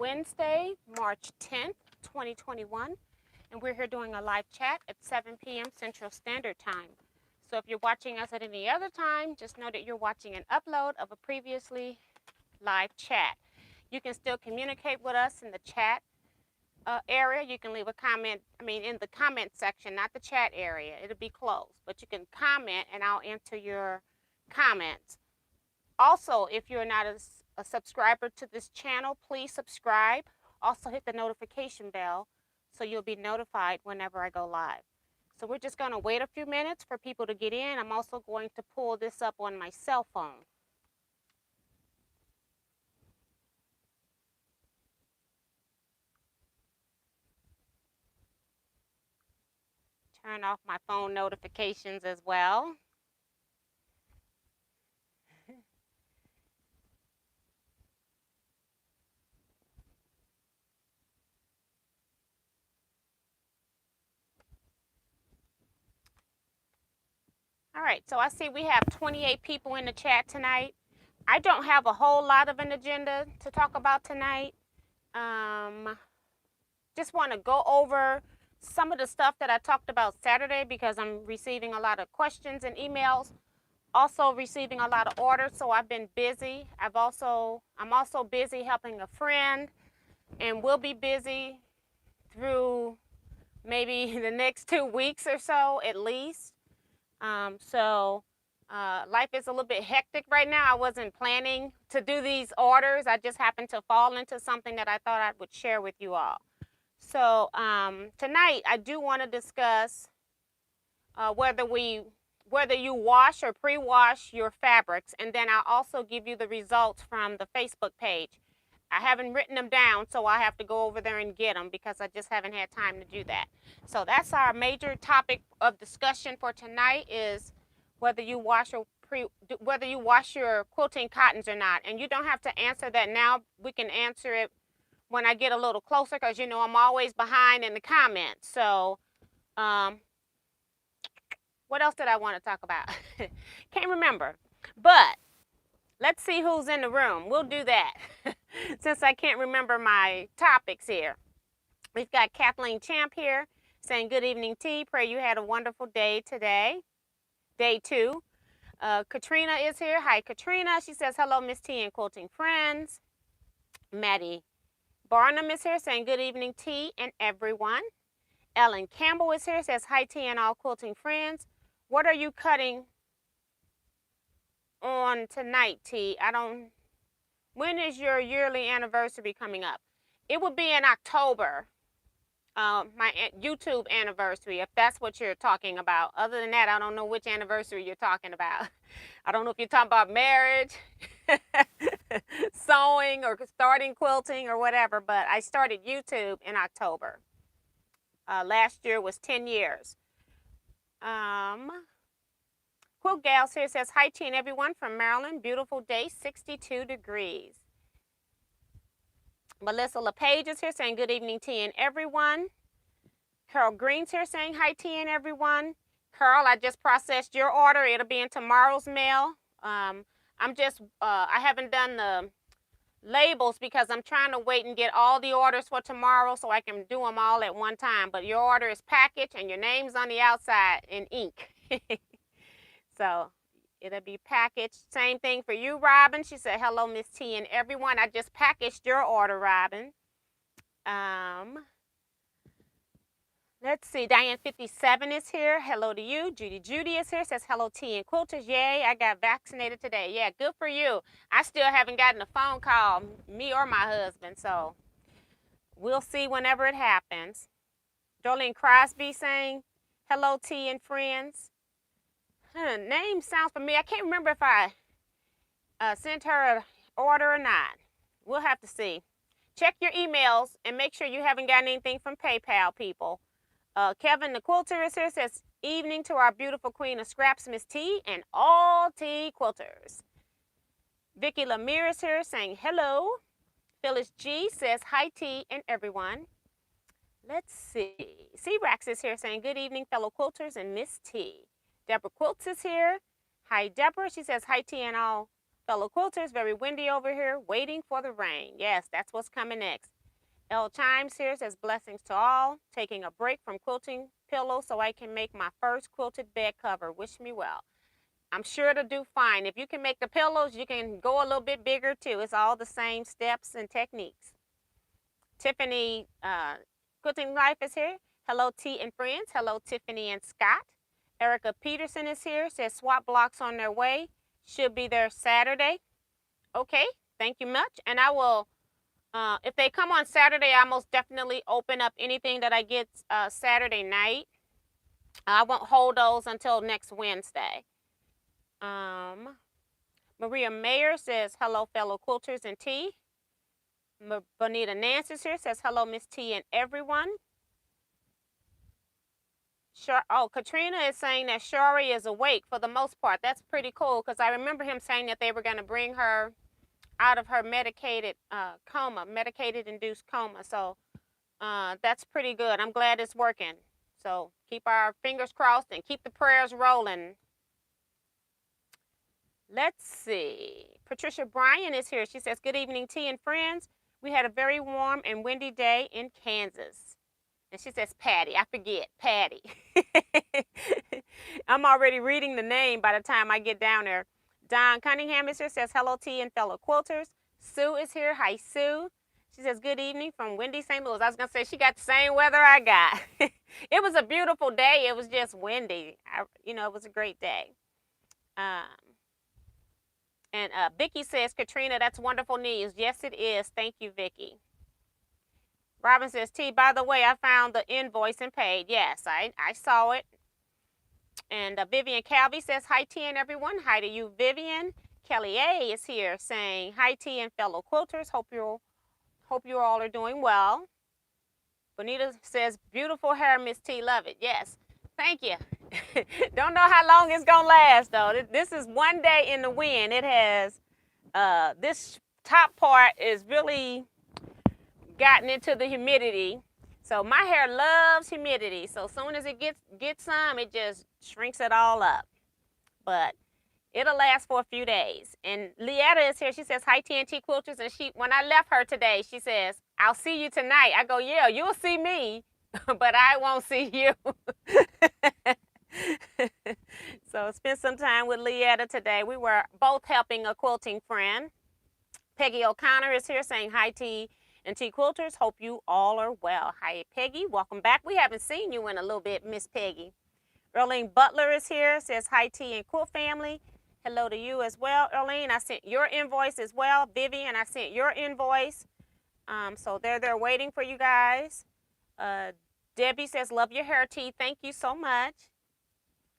Wednesday, March 10th, 2021, and we're here doing a live chat at 7 p.m. Central Standard Time. So if you're watching us at any other time, just know that you're watching an upload of a previously live chat. You can still communicate with us in the chat area. You can leave a comment, in the comment section, not the chat area. It'll be closed, but you can comment and I'll answer your comments. Also, if you're not a subscriber to this channel, please subscribe. Also hit the notification bell so you'll be notified whenever I go live. So we're just going to wait a few minutes for people to get in. I'm also going to pull this up on my cell phone. Turn off my phone notifications as well. All right, so I see we have 28 people in the chat tonight. I don't have a whole lot of an agenda to talk about tonight. Just want to go over some of the stuff that I talked about Saturday because I'm receiving a lot of questions and emails. Also receiving a lot of orders, so I've been busy. I'm also busy helping a friend, and we'll be busy through maybe the next 2 weeks or so at least. Life is a little bit hectic right now. I wasn't planning to do these orders. I just happened to fall into something that I thought I would share with you all. So tonight I do want to discuss whether you wash or pre-wash your fabrics, and then I'll also give you the results from the Facebook page. I haven't written them down, so I have to go over there and get them because I just haven't had time to do that. So that's our major topic of discussion for tonight, is whether you wash your quilting cottons or not. And you don't have to answer that now. We can answer it when I get a little closer because, you know, I'm always behind in the comments. So what else did I want to talk about? Can't remember. But let's see who's in the room. We'll do that since I can't remember my topics here. We've got Kathleen Champ here saying, good evening, T. Pray you had a wonderful day today. Day 2. Katrina is here. Hi, Katrina. She says, hello, Miss T and quilting friends. Maddie Barnum is here saying, good evening, T and everyone. Ellen Campbell is here, says, hi, T and all quilting friends. What are you cutting on tonight, T? When is your yearly anniversary coming up? It will be in October, my YouTube anniversary, if that's what you're talking about. Other than that, I don't know which anniversary you're talking about. I don't know if you're talking about marriage, sewing, or starting quilting or whatever, but I started YouTube in October. Last year was 10 years. Quilt Gals here says, hi, T and everyone from Maryland. Beautiful day, 62 degrees. Melissa LePage is here saying, good evening, T and everyone. Carol Green's here saying, hi, T and everyone. Carol, I just processed your order. It'll be in tomorrow's mail. I haven't done the labels because I'm trying to wait and get all the orders for tomorrow so I can do them all at one time. But your order is packaged and your name's on the outside in ink. So it'll be packaged. Same thing for you, Robin. She said, hello, Miss T and everyone. I just packaged your order, Robin. Let's see. Diane 57 is here. Hello to you. Judy is here. Says, hello, T and quilters. Yay, I got vaccinated today. Yeah, good for you. I still haven't gotten a phone call, me or my husband. So we'll see whenever it happens. Darlene Crosby saying, hello, T and friends. Name sounds familiar. I can't remember if I sent her an order or not. We'll have to see. Check your emails and make sure you haven't gotten anything from PayPal, people. Kevin the Quilter is here, says, evening to our beautiful queen of scraps, Miss T, and all T quilters. Vicky Lemire is here saying, hello. Phyllis G says, hi, T and everyone. Let's see. C-Rax is here saying, good evening, fellow quilters and Miss T. Deborah Quilts is here. Hi, Deborah. She says, hi, T and all Fellow quilters, very windy over here, waiting for the rain. Yes, that's what's coming next. L Chimes here says blessings to all. Taking a break from quilting pillows so I can make my first quilted bed cover. Wish me well. I'm sure it'll do fine. If you can make the pillows, you can go a little bit bigger too. It's all the same steps and techniques. Tiffany Quilting Life is here. Hello, T and friends. Hello, Tiffany and Scott. Erica Peterson is here. Says swap blocks on their way. Should be there Saturday. Okay, thank you much. And I will, if they come on Saturday, I most definitely open up anything that I get Saturday night. I won't hold those until next Wednesday. Maria Mayer says, hello, fellow quilters and T. Bonita Nance is here, says, hello, Miss T and everyone. Katrina is saying that Shari is awake for the most part. That's pretty cool because I remember him saying that they were going to bring her out of her medicated induced coma. So that's pretty good. I'm glad it's working. So keep our fingers crossed and keep the prayers rolling. Let's see. Patricia Bryan is here. She says, good evening, T and friends. We had a very warm and windy day in Kansas. And she says, Patty. I forget. Patty. I'm already reading the name by the time I get down there. Don Cunningham is here. Says, hello, T and fellow quilters. Sue is here. Hi, Sue. She says, good evening from windy St. Louis. I was going to say she got the same weather I got. It was a beautiful day. It was just windy. It was a great day. And Vicki says, Katrina, that's wonderful news. Yes, it is. Thank you, Vicki. Robin says, T, by the way, I found the invoice and paid. Yes, I saw it. And Vivian Calvi says, hi, T and everyone. Hi to you, Vivian. Kelly A is here saying, hi, T and fellow quilters. Hope you all are doing well. Bonita says, beautiful hair, Miss T. Love it. Yes, thank you. Don't know how long it's going to last, though. This is one day in the wind. It has, this top part is really gotten into the humidity. So my hair loves humidity. So as soon as it gets some, it just shrinks it all up. But it'll last for a few days. And Leetta is here. She says, hi, TNT Quilters. And when I left her today, she says, I'll see you tonight. I go, yeah, you'll see me, but I won't see you. So spent some time with Leetta today. We were both helping a quilting friend. Peggy O'Connor is here saying, hi, T and T Quilters. Hope you all are well. Hi, Peggy. Welcome back. We haven't seen you in a little bit, Miss Peggy. Erlene Butler is here. Says, hi, T and Quilt family. Hello to you as well, Erlene. I sent your invoice as well. Vivian, I sent your invoice. So they're waiting for you guys. Debbie says, love your hair, T. Thank you so much.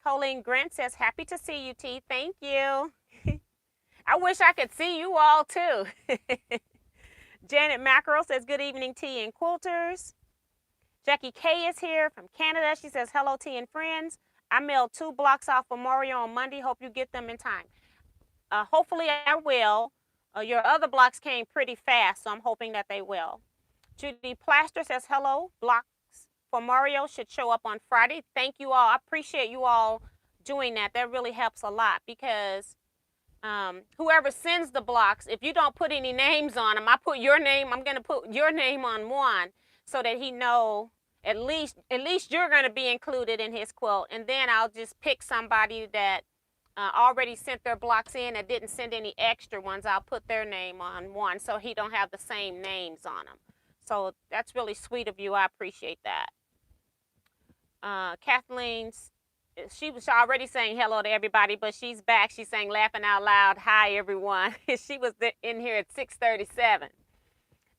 Colleen Grant says, happy to see you, T. Thank you. I wish I could see you all, too. Janet Mackerel says, good evening, T and Quilters. Jackie K is here from Canada. She says, hello, T and friends. I mailed 2 blocks off for Mario on Monday. Hope you get them in time. Hopefully I will. Your other blocks came pretty fast, so I'm hoping that they will. Judy Plaster says, hello, blocks for Mario should show up on Friday. Thank you all. I appreciate you all doing that. That really helps a lot because whoever sends the blocks, if you don't put any names on them, I put your name. I'm going to put your name on one so that he know at least you're going to be included in his quilt. And then I'll just pick somebody that already sent their blocks in and didn't send any extra ones. I'll put their name on one so he don't have the same names on them. So that's really sweet of you. I appreciate that. Kathleen's, she was already saying hello to everybody, but she's back. She's saying laughing out loud, hi, everyone. She was in here at 6:37.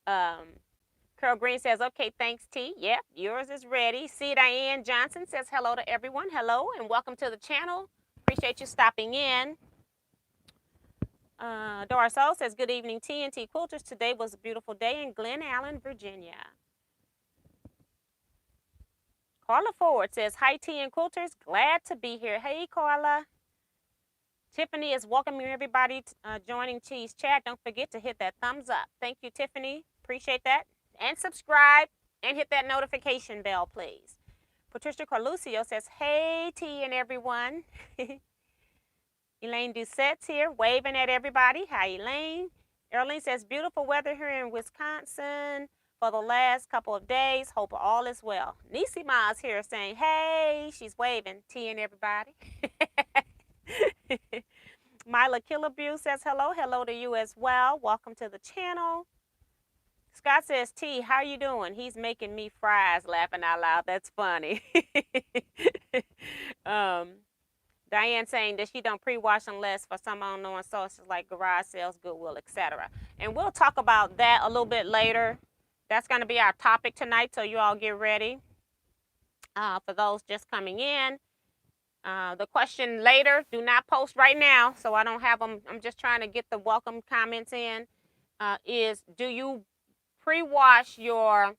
Carol Green says, okay, thanks, T. Yep, yours is ready. C. Diane Johnson says hello to everyone. Hello, and welcome to the channel. Appreciate you stopping in. Doris O says, good evening, T and T Quilters. Today was a beautiful day in Glen Allen, Virginia. Carla Ford says, hi, T and Quilters. Glad to be here. Hey, Carla. Tiffany is welcoming everybody joining T's chat. Don't forget to hit that thumbs up. Thank you, Tiffany. Appreciate that. And subscribe and hit that notification bell, please. Patricia Carluccio says, hey, T and everyone. Elaine Doucette's here, waving at everybody. Hi, Elaine. Erlene says, beautiful weather here in Wisconsin for the last couple of days. Hope all is well. Nisi Ma's here saying, hey, she's waving, teeing everybody. Myla Killabew says, hello. Hello to you as well. Welcome to the channel. Scott says, T, how you doing? He's making me fries, laughing out loud. That's funny. Diane saying that she don't pre-wash unless for some unknown sources like garage sales, Goodwill, etc. And we'll talk about that a little bit later. That's going to be our topic tonight, so you all get ready. For those just coming in, the question later, do not post right now, so I don't have them. I'm just trying to get the welcome comments in. Is do you pre-wash your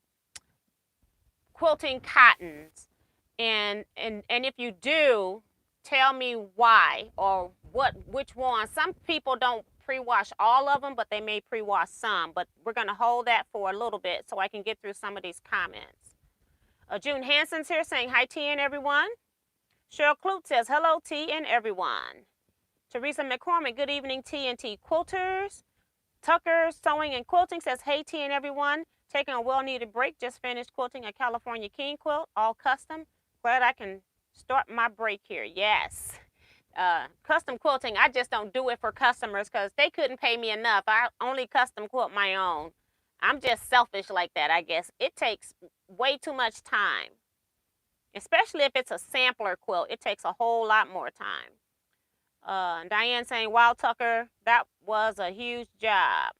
quilting cottons? And if you do, tell me why or which one. Some people don't pre-wash all of them, but they may pre-wash some. But we're going to hold that for a little bit so I can get through some of these comments. June Hanson's here saying, hi, T and everyone. Cheryl Clute says, hello, T and everyone. Teresa McCormick, good evening, T and T quilters. Tucker Sewing and Quilting says, hey, T and everyone. Taking a well-needed break. Just finished quilting a California King quilt, all custom. Glad I can start my break here. Yes. Custom quilting, I just don't do it for customers because they couldn't pay me enough. I only custom quilt my own. I'm just selfish like that, I guess. It takes way too much time. Especially if it's a sampler quilt. It takes a whole lot more time. Diane saying, wow, Tucker, that was a huge job.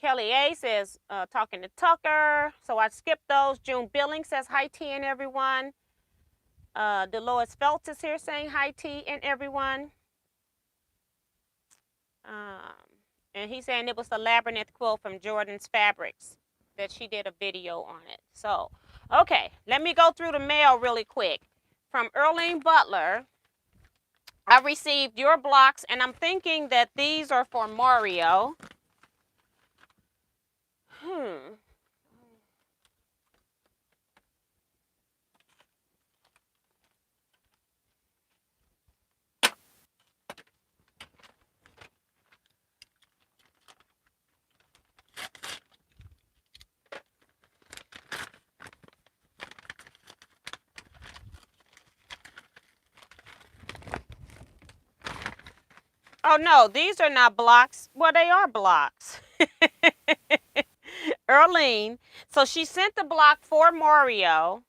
Kelly A says, talking to Tucker. So I skipped those. June Billing says, hi, T and everyone. Dolores Feltz is here saying, hi, T and everyone. And he's saying it was the Labyrinth quilt from Jordan's Fabrics that she did a video on it. So, okay, let me go through the mail really quick. From Earlene Butler, I received your blocks, and I'm thinking that these are for Mario. Oh, no, these are not blocks. Well, they are blocks. Earlene. So she sent the block for Mario.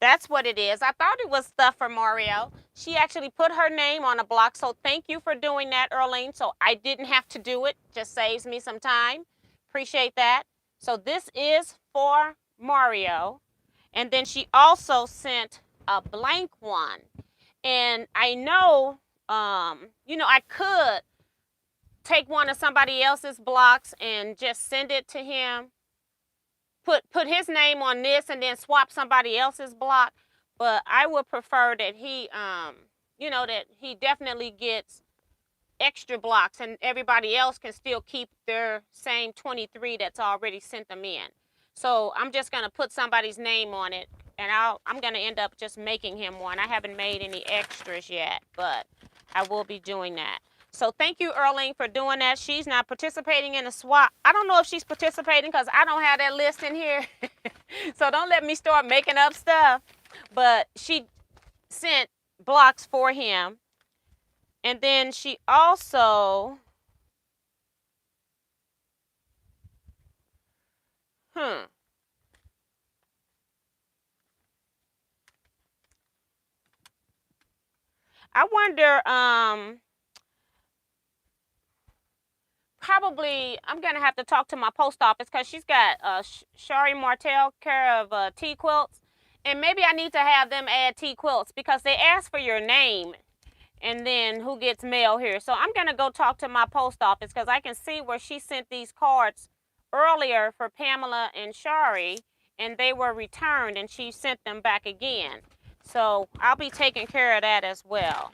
That's what it is. I thought it was stuff for Mario. She actually put her name on a block. So thank you for doing that, Earlene. So I didn't have to do it. Just saves me some time. Appreciate that. So this is for Mario. And then she also sent a blank one. And I know, I could take one of somebody else's blocks and just send it to him. Put his name on this and then swap somebody else's block. But I would prefer that he, that he definitely gets extra blocks and everybody else can still keep their same 23 that's already sent them in. So I'm just going to put somebody's name on it, and I'm going to end up just making him one. I haven't made any extras yet, but I will be doing that. So thank you, Earlene, for doing that. She's not participating in a swap. I don't know if she's participating because I don't have that list in here. So don't let me start making up stuff. But she sent blocks for him. And then she also, I wonder, probably I'm going to have to talk to my post office because she's got Shari Martel, care of Teaquilts. And maybe I need to have them add Teaquilts because they ask for your name and then who gets mail here. So I'm going to go talk to my post office because I can see where she sent these cards earlier for Pamela and Shari, and they were returned, and she sent them back again. So I'll be taking care of that as well.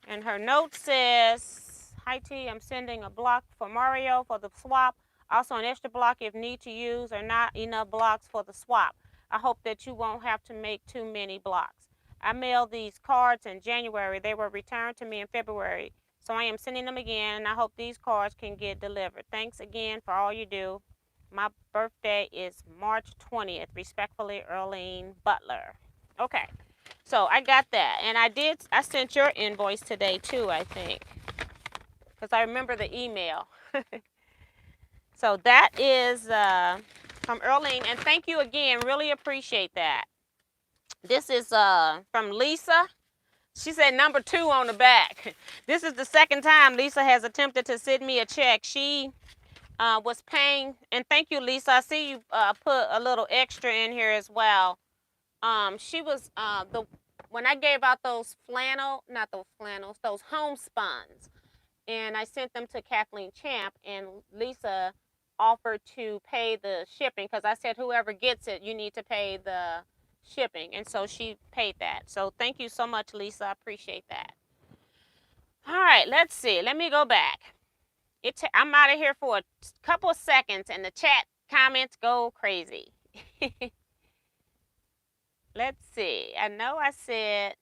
And her note says, hi, T, I'm sending a block for Mario for the swap. Also, an extra block if need to use or not enough blocks for the swap. I hope that you won't have to make too many blocks. I mailed these cards in January. They were returned to me in February. So I am sending them again, and I hope these cards can get delivered. Thanks again for all you do. My birthday is March 20th. Respectfully, Earlene Butler. Okay, so I got that. And I sent your invoice today too, I think, because I remember the email. So that is from Earlene, and thank you again. Really appreciate that. This is from Lisa. She said number 2 on the back. This is the second time Lisa has attempted to send me a check. She was paying, and thank you, Lisa. I see you put a little extra in here as well. She was when I gave out those those homespuns, and I sent them to Kathleen Champ, and Lisa offered to pay the shipping because I said whoever gets it, you need to pay the shipping, and so she paid that. So thank you so much, Lisa. I appreciate that. All right, let's see. Let me go back. I'm out of here for a couple of seconds, and the chat comments go crazy. Let's see. I know I said,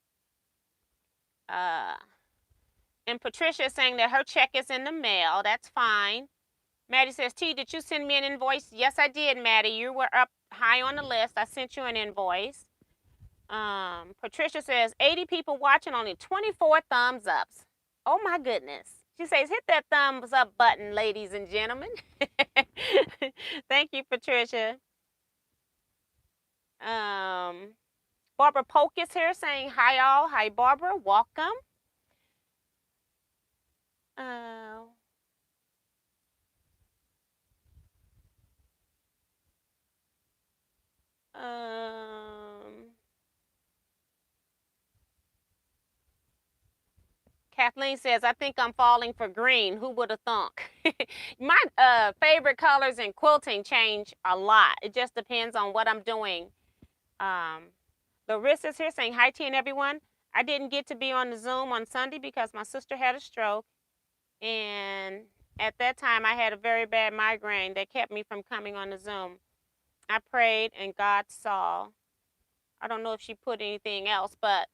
and Patricia is saying that her check is in the mail. That's fine. Maddie says, T, did you send me an invoice? Yes, I did, Maddie. You were up high on the list. I sent you an invoice. Patricia says, 80 people watching, only 24 thumbs ups. Oh, my goodness. She says, hit that thumbs up button, ladies and gentlemen. Thank you, Patricia. Barbara Polk is here saying, hi, all. Hi, Barbara. Welcome. Kathleen says, I think I'm falling for green. Who would have thunk? My favorite colors in quilting change a lot. It just depends on what I'm doing. Larissa is here saying, hi, T and everyone. I didn't get to be on the Zoom on Sunday because my sister had a stroke. And at that time, I had a very bad migraine that kept me from coming on the Zoom. I prayed and God saw. I don't know if she put anything else, but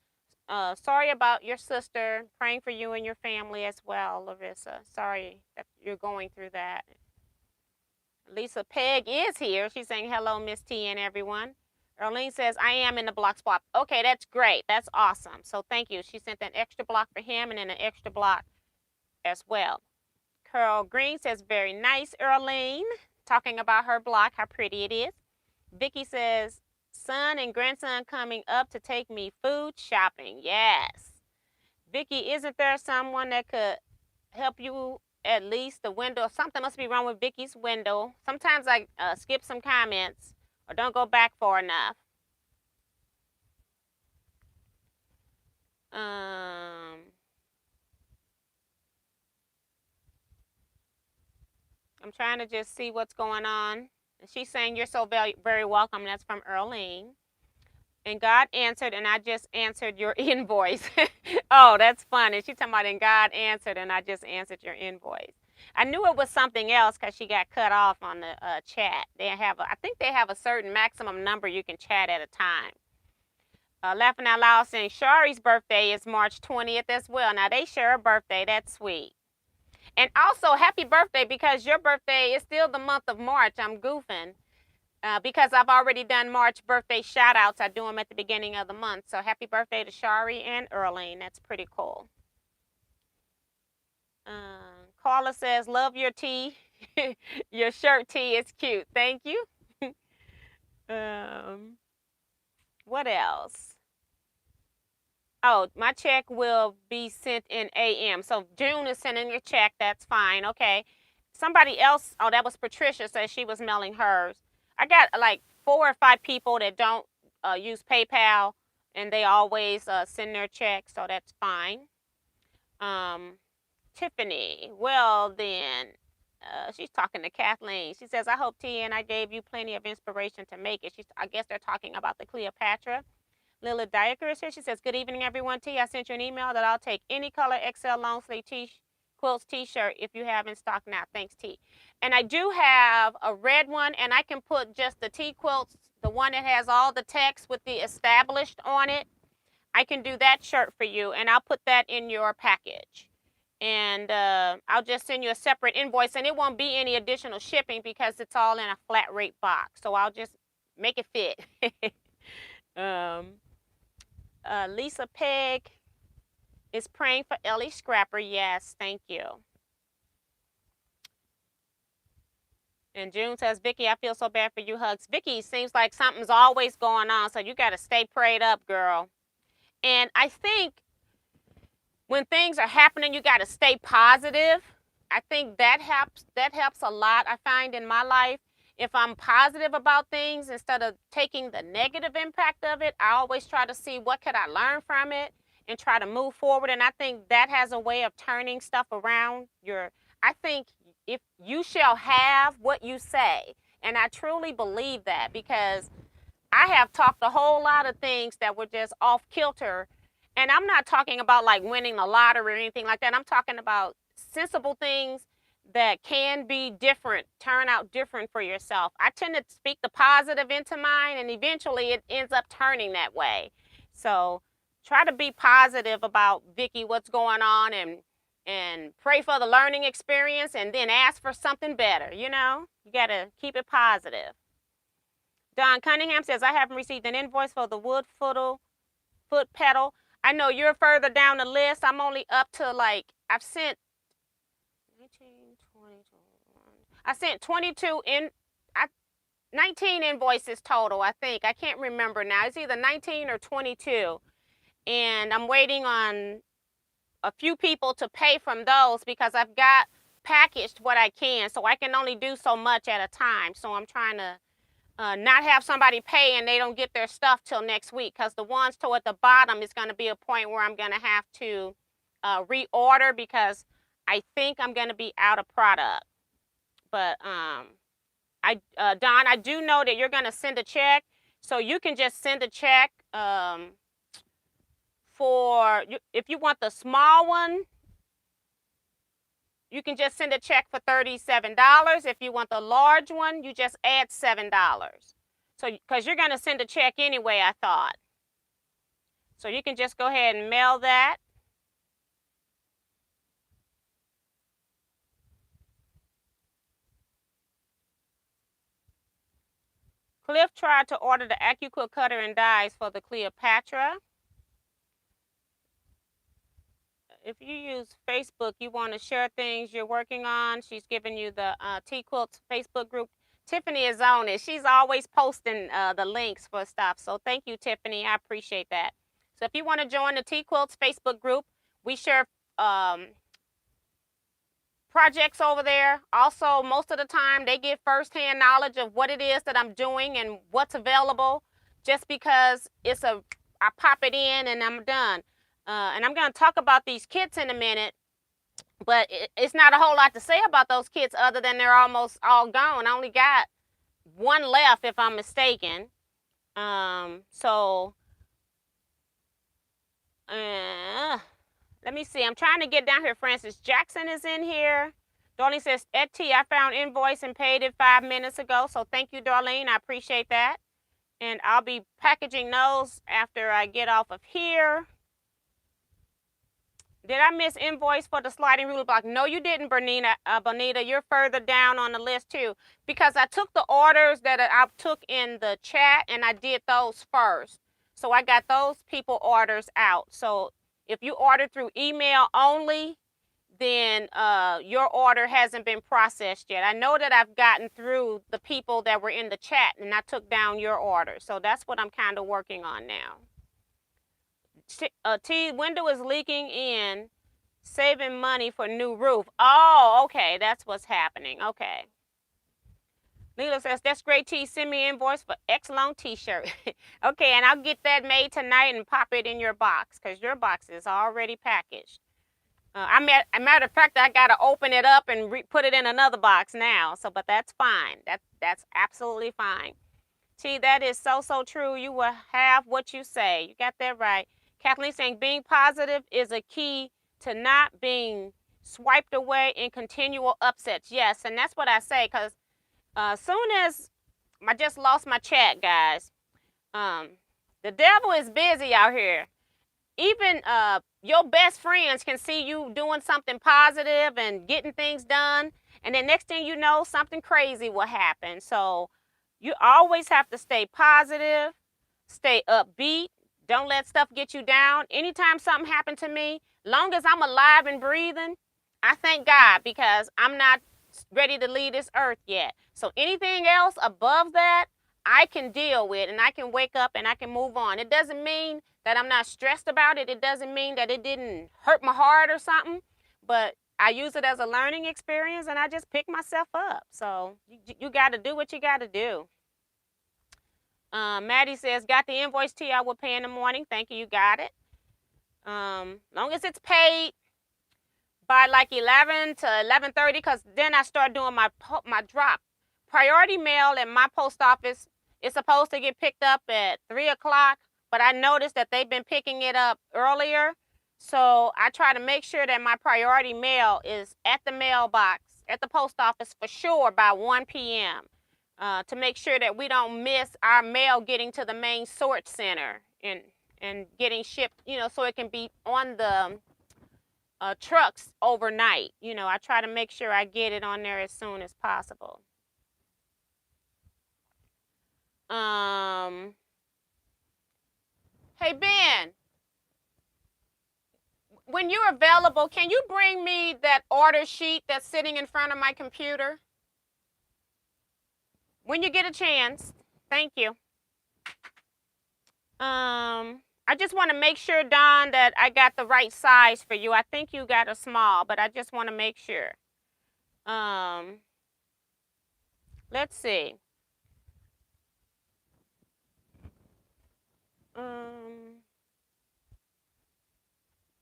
sorry about your sister. Praying for you and your family as well, Larissa. Sorry that you're going through that. Lisa Peg is here. She's saying, hello, Miss T and everyone. Earlene says, I am in the block swap. Okay, that's great. That's awesome. So thank you. She sent an extra block for him and then an extra block as well. Carol Green says, very nice, Earlene. Talking about her block, how pretty it is. Vicky says, son and grandson coming up to take me food shopping. Yes. Vicky, isn't there someone that could help you at least the window? Something must be wrong with Vicky's window. Sometimes I skip some comments or don't go back far enough. I'm trying to just see what's going on. And she's saying, you're so very, very welcome. That's from Earlene. And God answered, and I just answered your invoice. Oh, that's funny. She's talking about, and God answered, and I just answered your invoice. I knew it was something else because she got cut off on the chat. I think they have a certain maximum number you can chat at a time. Laughing Out Loud saying, Shari's birthday is March 20th as well. Now, they share a birthday. That's sweet. And also, happy birthday, because your birthday is still the month of March. I'm goofing. Because I've already done March birthday shout-outs. I do them at the beginning of the month. So happy birthday to Shari and Earlene. That's pretty cool. Carla says, love your tee. Your shirt tee is cute. Thank you. What else? Oh, my check will be sent in AM. So June is sending a check. That's fine. Okay. Somebody else, oh, that was Patricia, says she was mailing hers. I got like 4 or 5 people that don't use PayPal, and they always send their checks, so that's fine. Tiffany, well then, she's talking to Kathleen. She says, I hope T and I gave you plenty of inspiration to make it. I guess they're talking about the Cleopatra. Lila Diaker is here. She says, good evening, everyone. T, I sent you an email that I'll take any color XL long sleeve T Quilts t-shirt if you have in stock now. Thanks, T. And I do have a red one, and I can put just the Teaquilts, the one that has all the text with the established on it. I can do that shirt for you, and I'll put that in your package. And I'll just send you a separate invoice, and it won't be any additional shipping because it's all in a flat rate box. So I'll just make it fit. Lisa Peg is praying for Ellie Scrapper. Yes, thank you. And June says, Vicky, I feel so bad for you. Hugs. Vicky, seems like something's always going on, so you got to stay prayed up, girl. And I think when things are happening, you got to stay positive. I think that helps a lot. I find in my life, if I'm positive about things instead of taking the negative impact of it, I always try to see what could I learn from it and try to move forward. And I think that has a way of turning stuff around. I think if you shall have what you say, and I truly believe that, because I have talked a whole lot of things that were just off kilter. And I'm not talking about like winning the lottery or anything like that. I'm talking about sensible things that can be different, turn out different for yourself. I tend to speak the positive into mine, and eventually it ends up turning that way. So try to be positive about, Vicky, what's going on, and pray for the learning experience, and then ask for something better. You got to keep it positive. Don Cunningham says, I haven't received an invoice for the wood foot pedal. I know you're further down the list. I'm only up to I've sent 19, 20, 21. I sent 19 invoices total, I think. I can't remember now. It's either 19 or 22. And I'm waiting on a few people to pay from those because I've got packaged what I can. So I can only do so much at a time. So I'm trying to not have somebody pay and they don't get their stuff till next week, because the ones toward the bottom is going to be a point where I'm going to have to reorder because I think I'm going to be out of product. But Don, I do know that you're going to send a check, so you can just send a check if you want the small one. You can just send a check for $37. If you want the large one, you just add $7. So, because you're going to send a check anyway, I thought. So you can just go ahead and mail that. Cliff tried to order the AccuQuick cutter and dies for the Cleopatra. If you use Facebook, you want to share things you're working on. She's giving you the Teaquilts Facebook group. Tiffany is on it. She's always posting the links for stuff. So thank you, Tiffany. I appreciate that. So if you want to join the Teaquilts Facebook group, we share projects over there. Also, most of the time, they get firsthand knowledge of what it is that I'm doing and what's available. Just because I pop it in and I'm done. And I'm going to talk about these kits in a minute, but it's not a whole lot to say about those kits other than they're almost all gone. I only got one left, if I'm mistaken. Let me see. I'm trying to get down here. Francis Jackson is in here. Darlene says, Etty, I found invoice and paid it 5 minutes ago. So thank you, Darlene. I appreciate that. And I'll be packaging those after I get off of here. Did I miss invoice for the sliding ruler block? No, you didn't, Bonita. You're further down on the list too, because I took the orders that I took in the chat and I did those first. So I got those people orders out. So if you ordered through email only, then your order hasn't been processed yet. I know that I've gotten through the people that were in the chat and I took down your order. So that's what I'm kind of working on now. Window is leaking in, saving money for new roof. Oh, okay, that's what's happening. Okay. Leela says, that's great, T. Send me an invoice for X long t-shirt. Okay, and I'll get that made tonight and pop it in your box, because your box is already packaged. Matter of fact, I got to open it up and put it in another box now. So, but that's fine. That's absolutely fine. T, that is so true. You will have what you say. You got that right. Kathleen saying being positive is a key to not being swiped away in continual upsets. Yes, and that's what I say, because soon as I just lost my chat, guys, the devil is busy out here. Even your best friends can see you doing something positive and getting things done, and then next thing you know, something crazy will happen. So you always have to stay positive, stay upbeat. Don't let stuff get you down. Anytime something happened to me, long as I'm alive and breathing, I thank God, because I'm not ready to leave this earth yet. So anything else above that, I can deal with, and I can wake up and I can move on. It doesn't mean that I'm not stressed about it. It doesn't mean that it didn't hurt my heart or something, but I use it as a learning experience, and I just pick myself up. So you got to do what you got to do. Maddie says, got the invoice T, I will pay in the morning. Thank you, you got it. Long as it's paid by like 11 to 11:30, because then I start doing my drop. Priority mail at my post office is supposed to get picked up at 3 o'clock, but I noticed that they've been picking it up earlier. So I try to make sure that my priority mail is at the mailbox, at the post office for sure by 1 p.m. To make sure that we don't miss our mail getting to the main sort center and getting shipped, so it can be on the trucks overnight. I try to make sure I get it on there as soon as possible. Hey, Ben, when you're available, can you bring me that order sheet that's sitting in front of my computer? When you get a chance. Thank you. I just want to make sure, Don, that I got the right size for you. I think you got a small, but I just want to make sure. Let's see.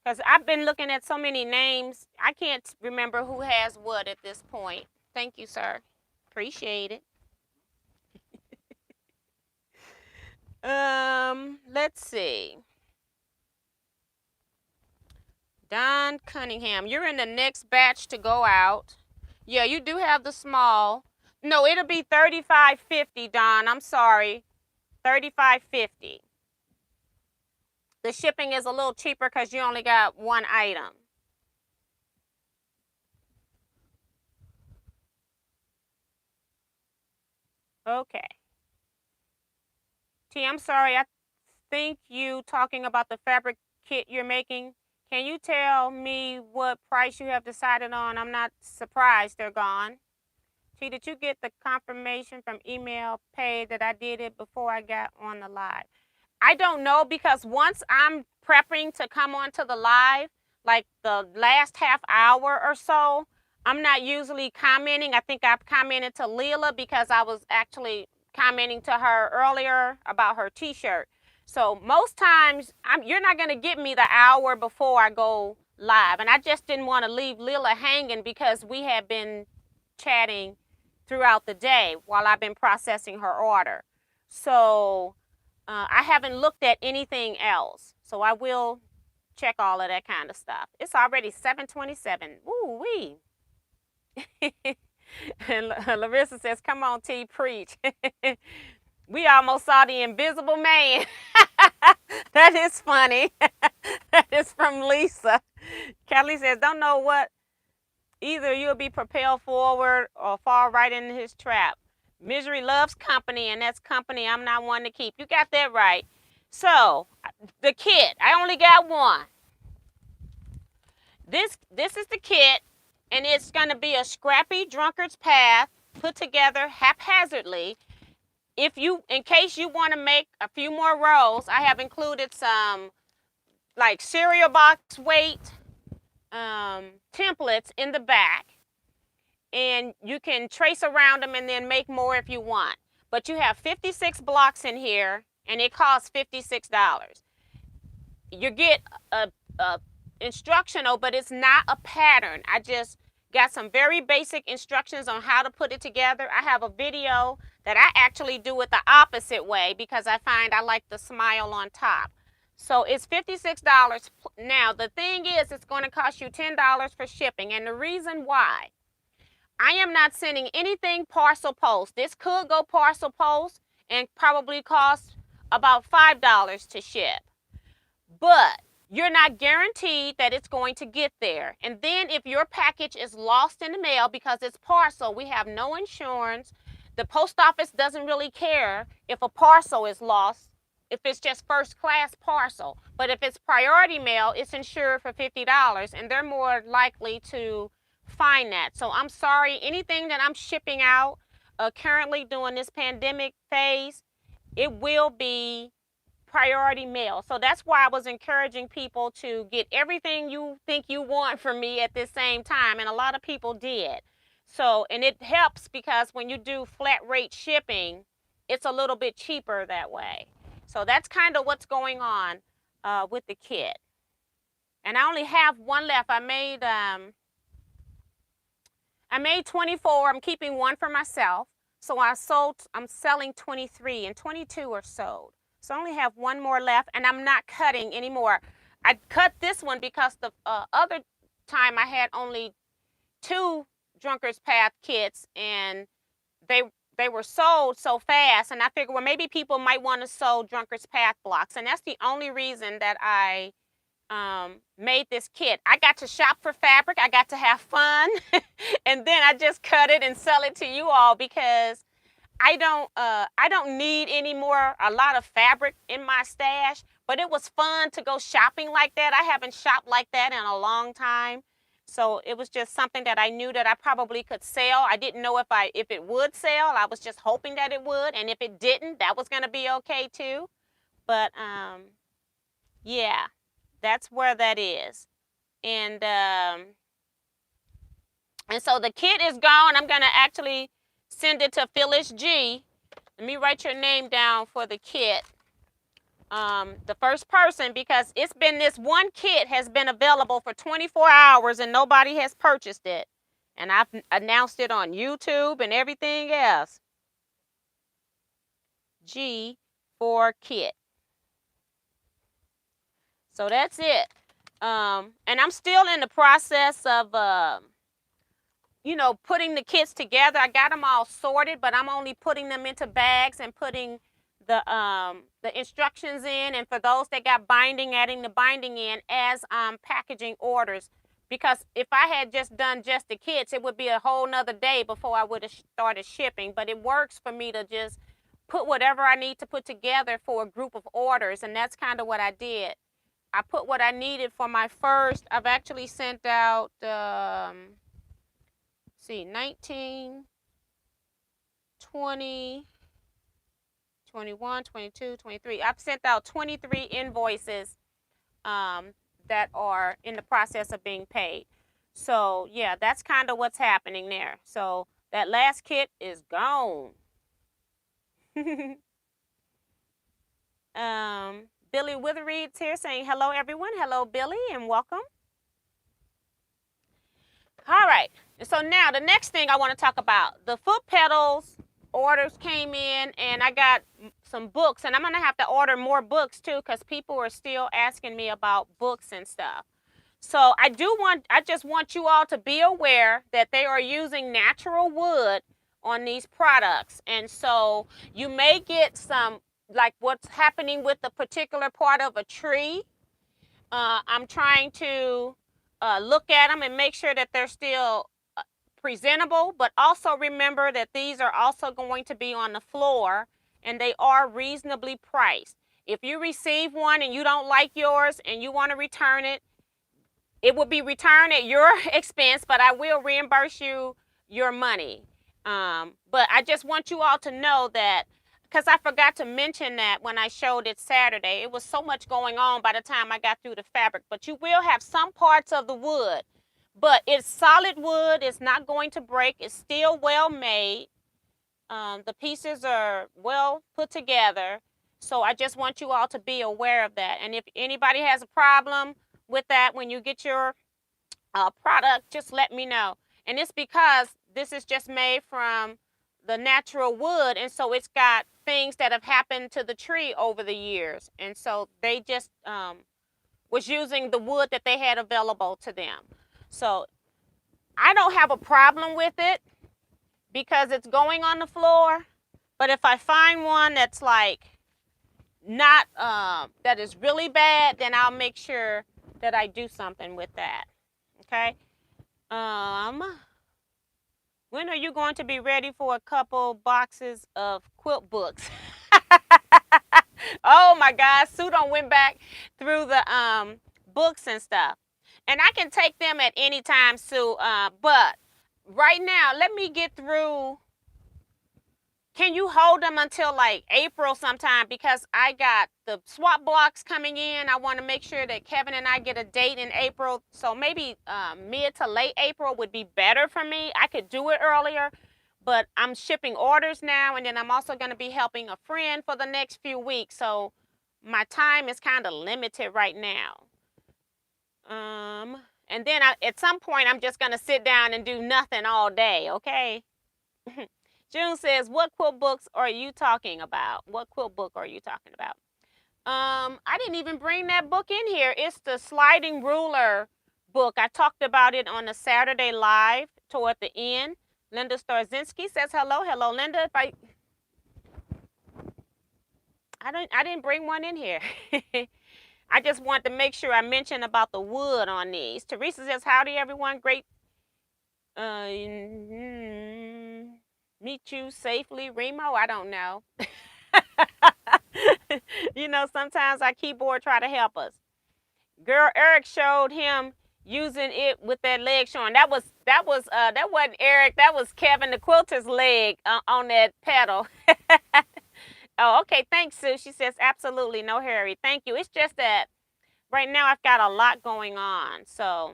Because I've been looking at so many names, I can't remember who has what at this point. Thank you, sir. Appreciate it. Let's see. Don Cunningham, you're in the next batch to go out. Yeah, you do have the small. No, it'll be $35.50, Don. I'm sorry. $35.50. The shipping is a little cheaper because you only got one item. Okay. T, I'm sorry. I think you talking about the fabric kit you're making. Can you tell me what price you have decided on? I'm not surprised they're gone. T, did you get the confirmation from email pay that I did it before I got on the live? I don't know, because once I'm prepping to come onto the live, like the last half hour or so, I'm not usually commenting. I think I've commented to Leela because I was actually commenting to her earlier about her t-shirt. So most times you're not going to get me the hour before I go live. And I just didn't want to leave Leela hanging because we had been chatting throughout the day while I've been processing her order. So I haven't looked at anything else. So I will check all of that kind of stuff. It's already 7:27. Ooh wee. And Larissa says, come on, T, preach. We almost saw the invisible man. That is funny. That is from Lisa. Kelly says, don't know what. Either you'll be propelled forward or fall right into his trap. Misery loves company, and that's company I'm not one to keep. You got that right. So, the kit. I only got one. This is the kit, and it's going to be a scrappy drunkard's path put together haphazardly. In case you want to make a few more rows, I have included some like cereal box weight templates in the back, and you can trace around them and then make more if you want. But you have 56 blocks in here, and it costs $56. You get a instructional, but it's not a pattern. I just got some very basic instructions on how to put it together. I have a video that I actually do it the opposite way because I find I like the smile on top. So it's $56. Now, the thing is, it's going to cost you $10 for shipping. And the reason why, I am not sending anything parcel post. This could go parcel post and probably cost about $5 to ship. But you're not guaranteed that it's going to get there. And then if your package is lost in the mail because it's parcel, we have no insurance. The post office doesn't really care if a parcel is lost, if it's just first class parcel. But if it's priority mail, it's insured for $50, and they're more likely to find that. So I'm sorry, anything that I'm shipping out currently during this pandemic phase, it will be priority mail. So that's why I was encouraging people to get everything you think you want from me at the same time, and a lot of people did. So, and it helps because when you do flat rate shipping, it's a little bit cheaper that way. So that's kind of what's going on with the kit. And I only have one left. I made 24. I'm keeping one for myself. So I'm selling 23, and 22 are sold. So I only have one more left, and I'm not cutting anymore. I cut this one because the other time I had only 2 Drunkard's Path kits, and they were sold so fast, and I figured, well, maybe people might want to sew Drunkard's Path blocks, and that's the only reason that I made this kit. I got to shop for fabric. I got to have fun, and then I just cut it and sell it to you all because I don't need a lot of fabric in my stash, but it was fun to go shopping like that. I haven't shopped like that in a long time. So it was just something that I knew that I probably could sell. I didn't know if it would sell. I was just hoping that it would, and if it didn't, that was going to be okay too. But yeah, that's where that is. And so the kit is gone. I'm going to actually send it to Phyllis G. Let me write your name down for the kit. The first person, because this one kit has been available for 24 hours and nobody has purchased it. And I've announced it on YouTube and everything else. G for kit. So that's it. And I'm still in the process of putting the kits together. I got them all sorted, but I'm only putting them into bags and putting the instructions in, and for those that got binding, adding the binding in as I'm packaging orders. Because if I had just done just the kits, it would be a whole nother day before I would have started shipping. But it works for me to just put whatever I need to put together for a group of orders, and that's kind of what I did. I put what I needed for my first. I've actually sent out 19, 20, 21, 22, 23. I've sent out 23 invoices that are in the process of being paid. So yeah, that's kind of what's happening there. So that last kit is gone. Billy Withereed's here saying hello everyone. Hello Billy, and welcome. All right, so now the next thing I want to talk about, the foot pedals orders came in, and I got some books, and I'm going to have to order more books too because people are still asking me about books and stuff. So I just want you all to be aware that they are using natural wood on these products. And so you may get some, like what's happening with the particular part of a tree. I'm trying to look at them and make sure that they're still presentable, but also remember that these are also going to be on the floor, and they are reasonably priced. If you receive one and you don't like yours and you want to return it, it will be returned at your expense, but I will reimburse you your money. But I just want you all to know that, because I forgot to mention that when I showed it Saturday. It was so much going on by the time I got through the fabric. But you will have some parts of the wood. But it's solid wood. It's not going to break. It's still well made. The pieces are well put together. So I just want you all to be aware of that. And if anybody has a problem with that when you get your product, just let me know. And it's because this is just made from the natural wood, and so it's got things that have happened to the tree over the years, and so they just was using the wood that they had available to them. So I don't have a problem with it because it's going on the floor. But if I find one that's like not that is really bad, then I'll make sure that I do something with that. Okay. When are you going to be ready for a couple boxes of quilt books? Oh my God, Sue done went back through the books and stuff. And I can take them at any time, Sue. But right now, let me get through. Can you hold them until like April sometime? Because I got the swap blocks coming in. I want to make sure that Kevin and I get a date in April. So maybe mid to late April would be better for me. I could do it earlier, but I'm shipping orders now. And then I'm also going to be helping a friend for the next few weeks. So my time is kind of limited right now. And then at some point, I'm just going to sit down and do nothing all day, okay? June says, what quilt books are you talking about? What quilt book are you talking about? I didn't even bring that book in here. It's the sliding ruler book. I talked about it on the Saturday live toward the end. Linda Starzinski says hello. Hello, Linda. I didn't bring one in here. I just wanted to make sure I mentioned about the wood on these. Teresa says, howdy, everyone. Great. Meet you safely, Remo. I don't know. You know, sometimes our keyboard try to help us. Girl, Eric showed him using it with that leg showing. That wasn't Eric. That was Kevin the quilter's leg on that pedal. Oh, okay. Thanks, Sue. She says, absolutely no hurry. Thank you. It's just that right now I've got a lot going on. So,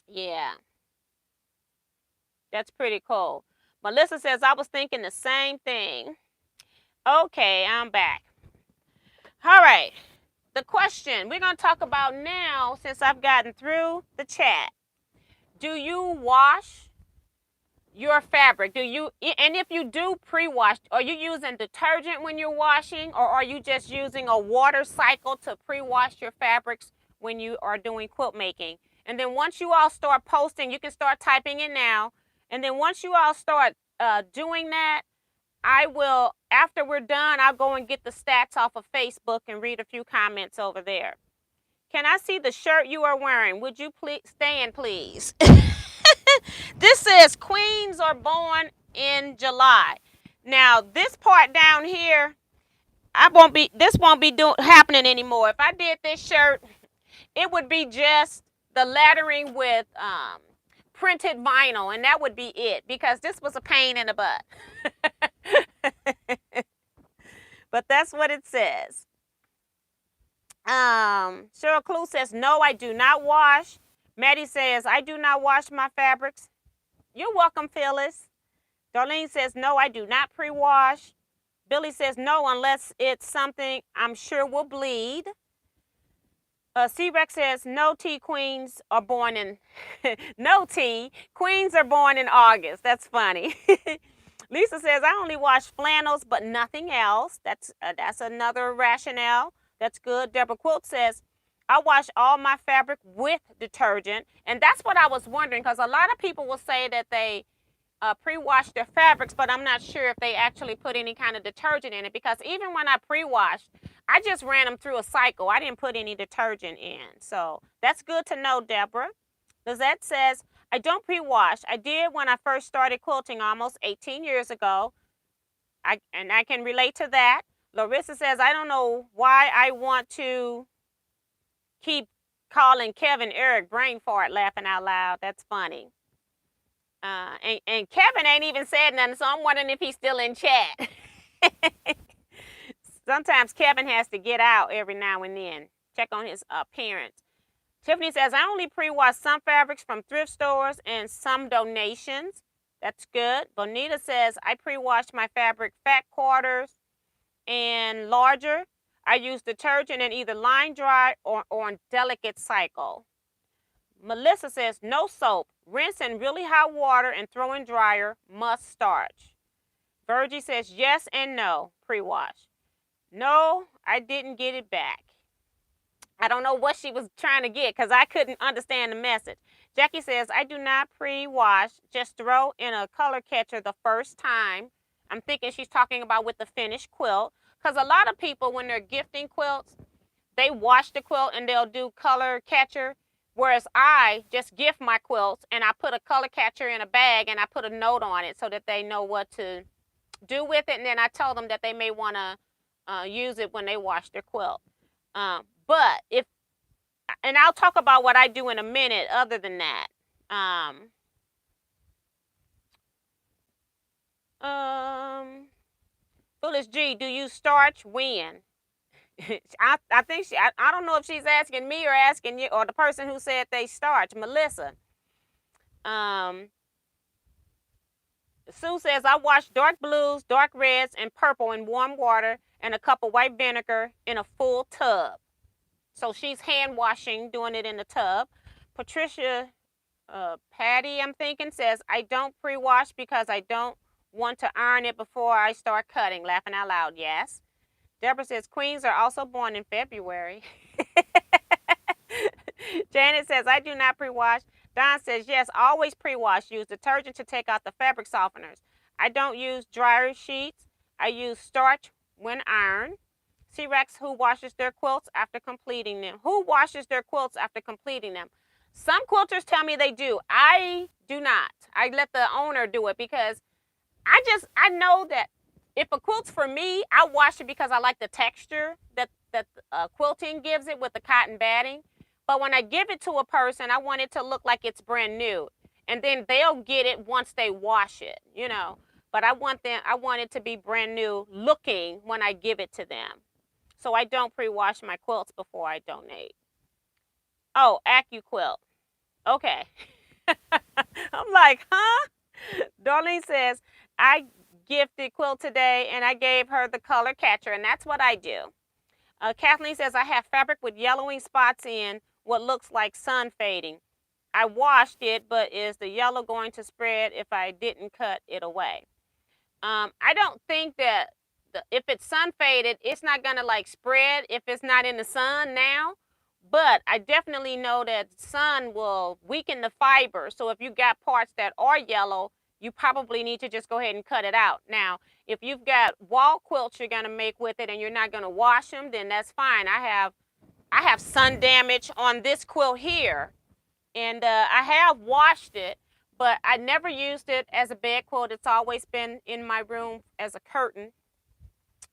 yeah. That's pretty cool. Melissa says, I was thinking the same thing. Okay, I'm back. All right. The question we're going to talk about now, since I've gotten through the chat. Do you wash your fabric? And if you do pre-wash, are you using detergent when you're washing, or are you just using a water cycle to pre-wash your fabrics when you are doing quilt making? And then once you all start posting, you can start typing it now. And then once you all start doing that, I will, after we're done, I'll go and get the stats off of Facebook and read a few comments over there. Can I see the shirt you are wearing? Would you please stand, please? This says queens are born in July. Now, this part down here, this won't be happening anymore. If I did this shirt, it would be just the lettering with printed vinyl, and that would be it, because this was a pain in the butt. But that's what it says. Cheryl Clue says, no, I do not wash. Maddie says, I do not wash my fabrics. You're welcome, Phyllis. Darlene says, no, I do not pre-wash. Billy says, no, unless it's something I'm sure will bleed. C-Rex says, no, queens are born in, queens are born in August. That's funny. Lisa says, I only wash flannels, but nothing else. That's another rationale. That's good. Deborah Quilt says, I wash all my fabric with detergent. And that's what I was wondering, because a lot of people will say that they pre-wash their fabrics, but I'm not sure if they actually put any kind of detergent in it, because even when I pre-washed, I just ran them through a cycle. I didn't put any detergent in. So that's good to know, Deborah. Lizette says, I don't pre-wash. I did when I first started quilting almost 18 years ago. I can relate to that. Larissa says, I don't know why I want to keep calling Kevin Eric brain fart, laughing out loud. That's funny. And Kevin ain't even said nothing, so I'm wondering if he's still in chat. Sometimes Kevin has to get out every now and then. Check on his parents. Tiffany says, I only pre-wash some fabrics from thrift stores and some donations. That's good. Bonita says, I pre-wash my fabric fat quarters and larger. I use detergent and either line dry or on delicate cycle. Melissa says, no soap. Rinse in really hot water and throw in dryer. Must starch. Virgie says yes and no, pre-wash. No, I didn't get it back. I don't know what she was trying to get because I couldn't understand the message. Jackie says, I do not pre-wash, just throw in a color catcher the first time. I'm thinking she's talking about with the finished quilt, because a lot of people, when they're gifting quilts, they wash the quilt and they'll do color catcher, whereas I just gift my quilts and I put a color catcher in a bag and I put a note on it so that they know what to do with it, and then I tell them that they may want to use it when they wash their quilt. But if, and I'll talk about what I do in a minute other than that. Foolish G, do you starch when? I think I don't know if she's asking me or asking you, or the person who said they starch, Melissa. Sue says, I wash dark blues, dark reds, and purple in warm water and a cup of white vinegar in a full tub. So she's hand washing, doing it in the tub. Patricia Patty, I'm thinking, says, I don't pre-wash because I don't want to iron it before I start cutting. Laughing out loud, yes. Deborah says, queens are also born in February. Janet says, I do not pre-wash. Don says, yes, always pre-wash. Use detergent to take out the fabric softeners. I don't use dryer sheets. I use starch when ironed. C-Rex, who washes their quilts after completing them? Who washes their quilts after completing them? Some quilters tell me they do. I do not. I let the owner do it because I know that if a quilt's for me, I wash it because I like the texture that quilting gives it with the cotton batting. But when I give it to a person, I want it to look like it's brand new. And then they'll get it once they wash it, you know. But I want it to be brand new looking when I give it to them. So I don't pre-wash my quilts before I donate. Oh, AccuQuilt. Okay. I'm like, huh? Darlene says, I gifted quilt today and I gave her the color catcher, and that's what I do. Kathleen says, I have fabric with yellowing spots in what looks like sun fading. I washed it, but is the yellow going to spread if I didn't cut it away? I don't think that if it's sun faded, it's not going to like spread if it's not in the sun now. But I definitely know that sun will weaken the fiber. So if you got parts that are yellow, you probably need to just go ahead and cut it out. Now, if you've got wall quilts you're going to make with it and you're not going to wash them, then that's fine. I have sun damage on this quilt here, and I have washed it, but I never used it as a bed quilt. It's always been in my room as a curtain.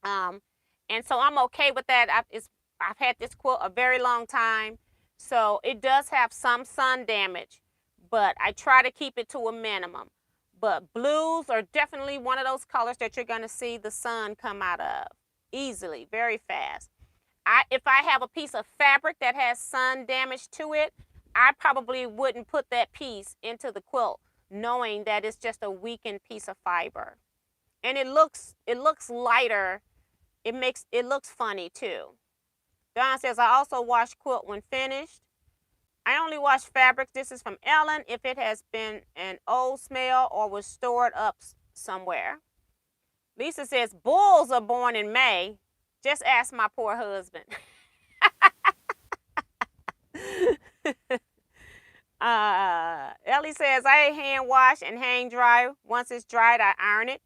And so I'm okay with that. I've had this quilt a very long time, so it does have some sun damage, but I try to keep it to a minimum. But blues are definitely one of those colors that you're going to see the sun come out of easily, very fast. If I have a piece of fabric that has sun damage to it, I probably wouldn't put that piece into the quilt, knowing that it's just a weakened piece of fiber. And it looks lighter. It looks funny too. Don says, I also wash quilt when finished. I only wash fabrics. This is from Ellen. If it has been an old smell or was stored up somewhere. Lisa says, bulls are born in May. Just ask my poor husband. Ellie says, I hand wash and hang dry. Once it's dried, I iron it.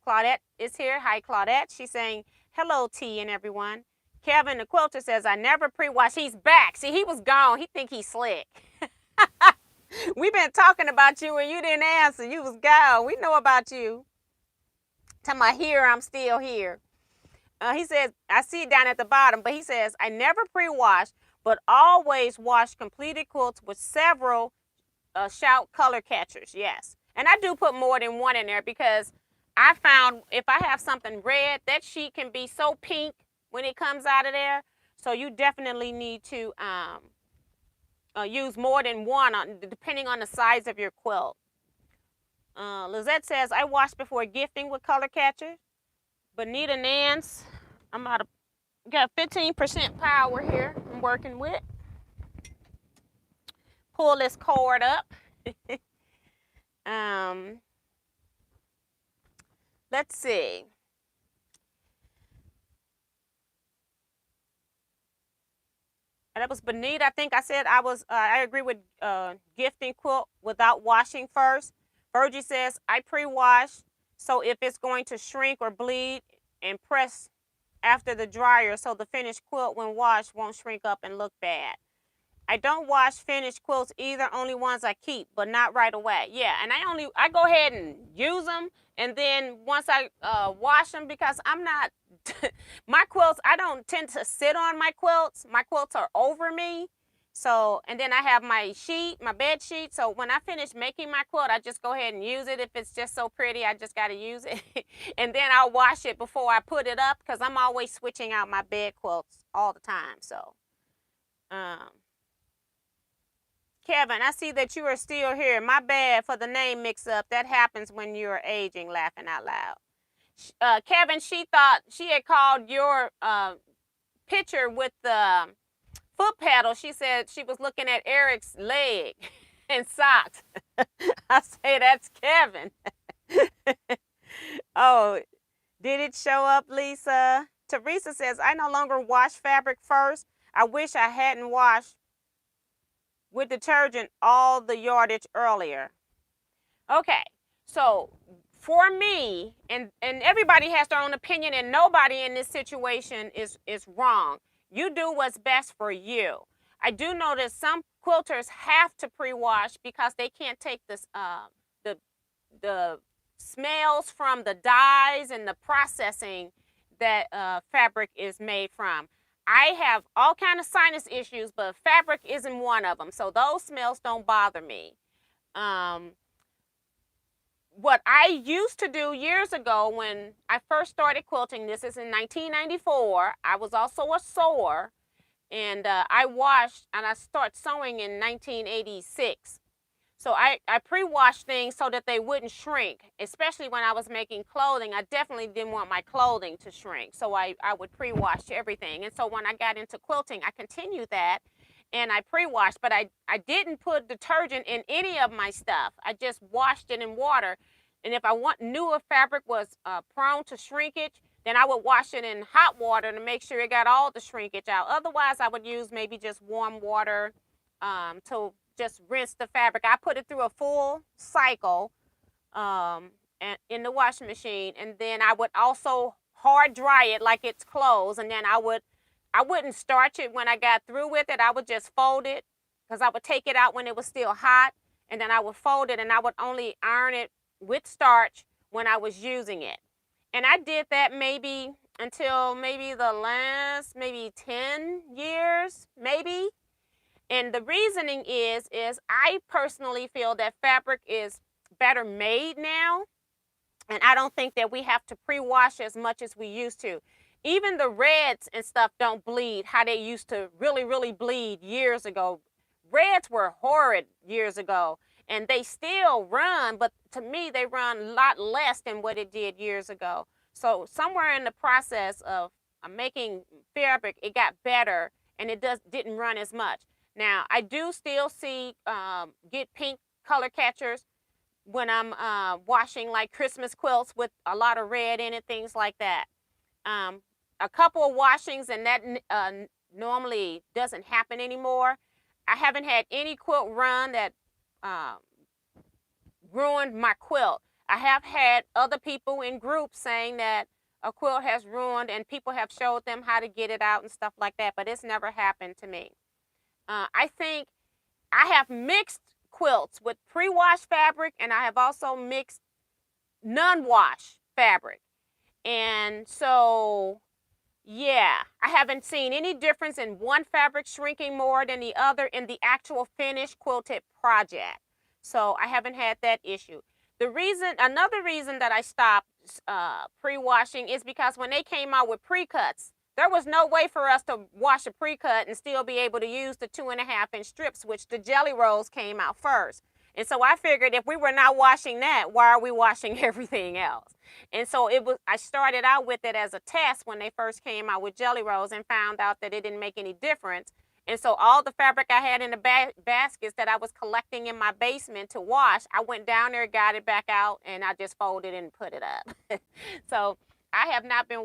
Claudette is here. Hi, Claudette. She's saying, hello, T and everyone. Kevin, the quilter, says, I never pre-wash. He's back. See, he was gone. He think he's slick. We've been talking about you and you didn't answer. You was gone. We know about you. Tell my here, I'm still here. He says, I see it down at the bottom, but he says, I never pre-wash, but always wash completed quilts with several shout color catchers. Yes. And I do put more than one in there because I found if I have something red, that sheet can be so pink when it comes out of there. So you definitely need to use more than one depending on the size of your quilt. Lizette says, I wash before gifting with color catchers. Bonita Nance, got 15% power here I'm working with. Pull this cord up. let's see. That was Benita. I think I said I agree with gifting quilt without washing first. Virgie says, I pre-wash, so if it's going to shrink or bleed, and press after the dryer so the finished quilt when washed won't shrink up and look bad. I don't wash finished quilts either, only ones I keep, but not right away. Yeah, and I go ahead and use them, and then once I wash them, because I'm not, my quilts, I don't tend to sit on my quilts. My quilts are over me. So, and then I have my sheet, my bed sheet. So when I finish making my quilt, I just go ahead and use it. If it's just so pretty, I just got to use it. And then I'll wash it before I put it up, because I'm always switching out my bed quilts all the time. So, Kevin, I see that you are still here. My bad for the name mix-up. That happens when you're aging, laughing out loud. Kevin, she thought she had called your picture with the foot pedal. She said she was looking at Eric's leg and socks. I say, that's Kevin. Oh, did it show up, Lisa? Teresa says, I no longer wash fabric first. I wish I hadn't washed with detergent all the yardage earlier. Okay, so for me, and everybody has their own opinion, and nobody in this situation is wrong. You do what's best for you. I do notice some quilters have to pre-wash because they can't take this the smells from the dyes and the processing that fabric is made from. I have all kind of sinus issues, but fabric isn't one of them. So those smells don't bother me. What I used to do years ago when I first started quilting, this is in 1994, I was also a sewer, and I washed, and I started sewing in 1986. So I pre-washed things so that they wouldn't shrink, especially when I was making clothing. I definitely didn't want my clothing to shrink, so I would pre-wash everything. And so when I got into quilting, I continued that, and I pre-washed, but I didn't put detergent in any of my stuff. I just washed it in water, and if I knew a fabric was prone to shrinkage, then I would wash it in hot water to make sure it got all the shrinkage out. Otherwise, I would use maybe just warm water to just rinse the fabric. I put it through a full cycle and in the washing machine, and then I would also hard dry it like it's clothes, and then I wouldn't starch it when I got through with it. I would just fold it, because I would take it out when it was still hot, and then I would fold it, and I would only iron it with starch when I was using it. And I did that maybe until maybe the last 10 years, maybe. And the reasoning is I personally feel that fabric is better made now. And I don't think that we have to pre-wash as much as we used to. Even the reds and stuff don't bleed how they used to really, really bleed years ago. Reds were horrid years ago, and they still run, but to me, they run a lot less than what it did years ago. So somewhere in the process of making fabric, it got better, and it didn't run as much. Now, I do still get pink color catchers when I'm washing like Christmas quilts with a lot of red in it, things like that. A couple of washings, and that normally doesn't happen anymore. I haven't had any quilt run that ruined my quilt. I have had other people in groups saying that a quilt has ruined, and people have showed them how to get it out and stuff like that, but it's never happened to me. I think I have mixed quilts with pre-wash fabric, and I have also mixed non-wash fabric. And so, yeah, I haven't seen any difference in one fabric shrinking more than the other in the actual finished quilted project. So I haven't had that issue. Another reason that I stopped pre-washing is because when they came out with pre-cuts, there was no way for us to wash a pre-cut and still be able to use the 2.5-inch strips, which the jelly rolls came out first. And so I figured if we were not washing that, why are we washing everything else? And so I started out with it as a test when they first came out with jelly rolls, and found out that it didn't make any difference. And so all the fabric I had in the baskets that I was collecting in my basement to wash, I went down there, got it back out, and I just folded and put it up. So I have not been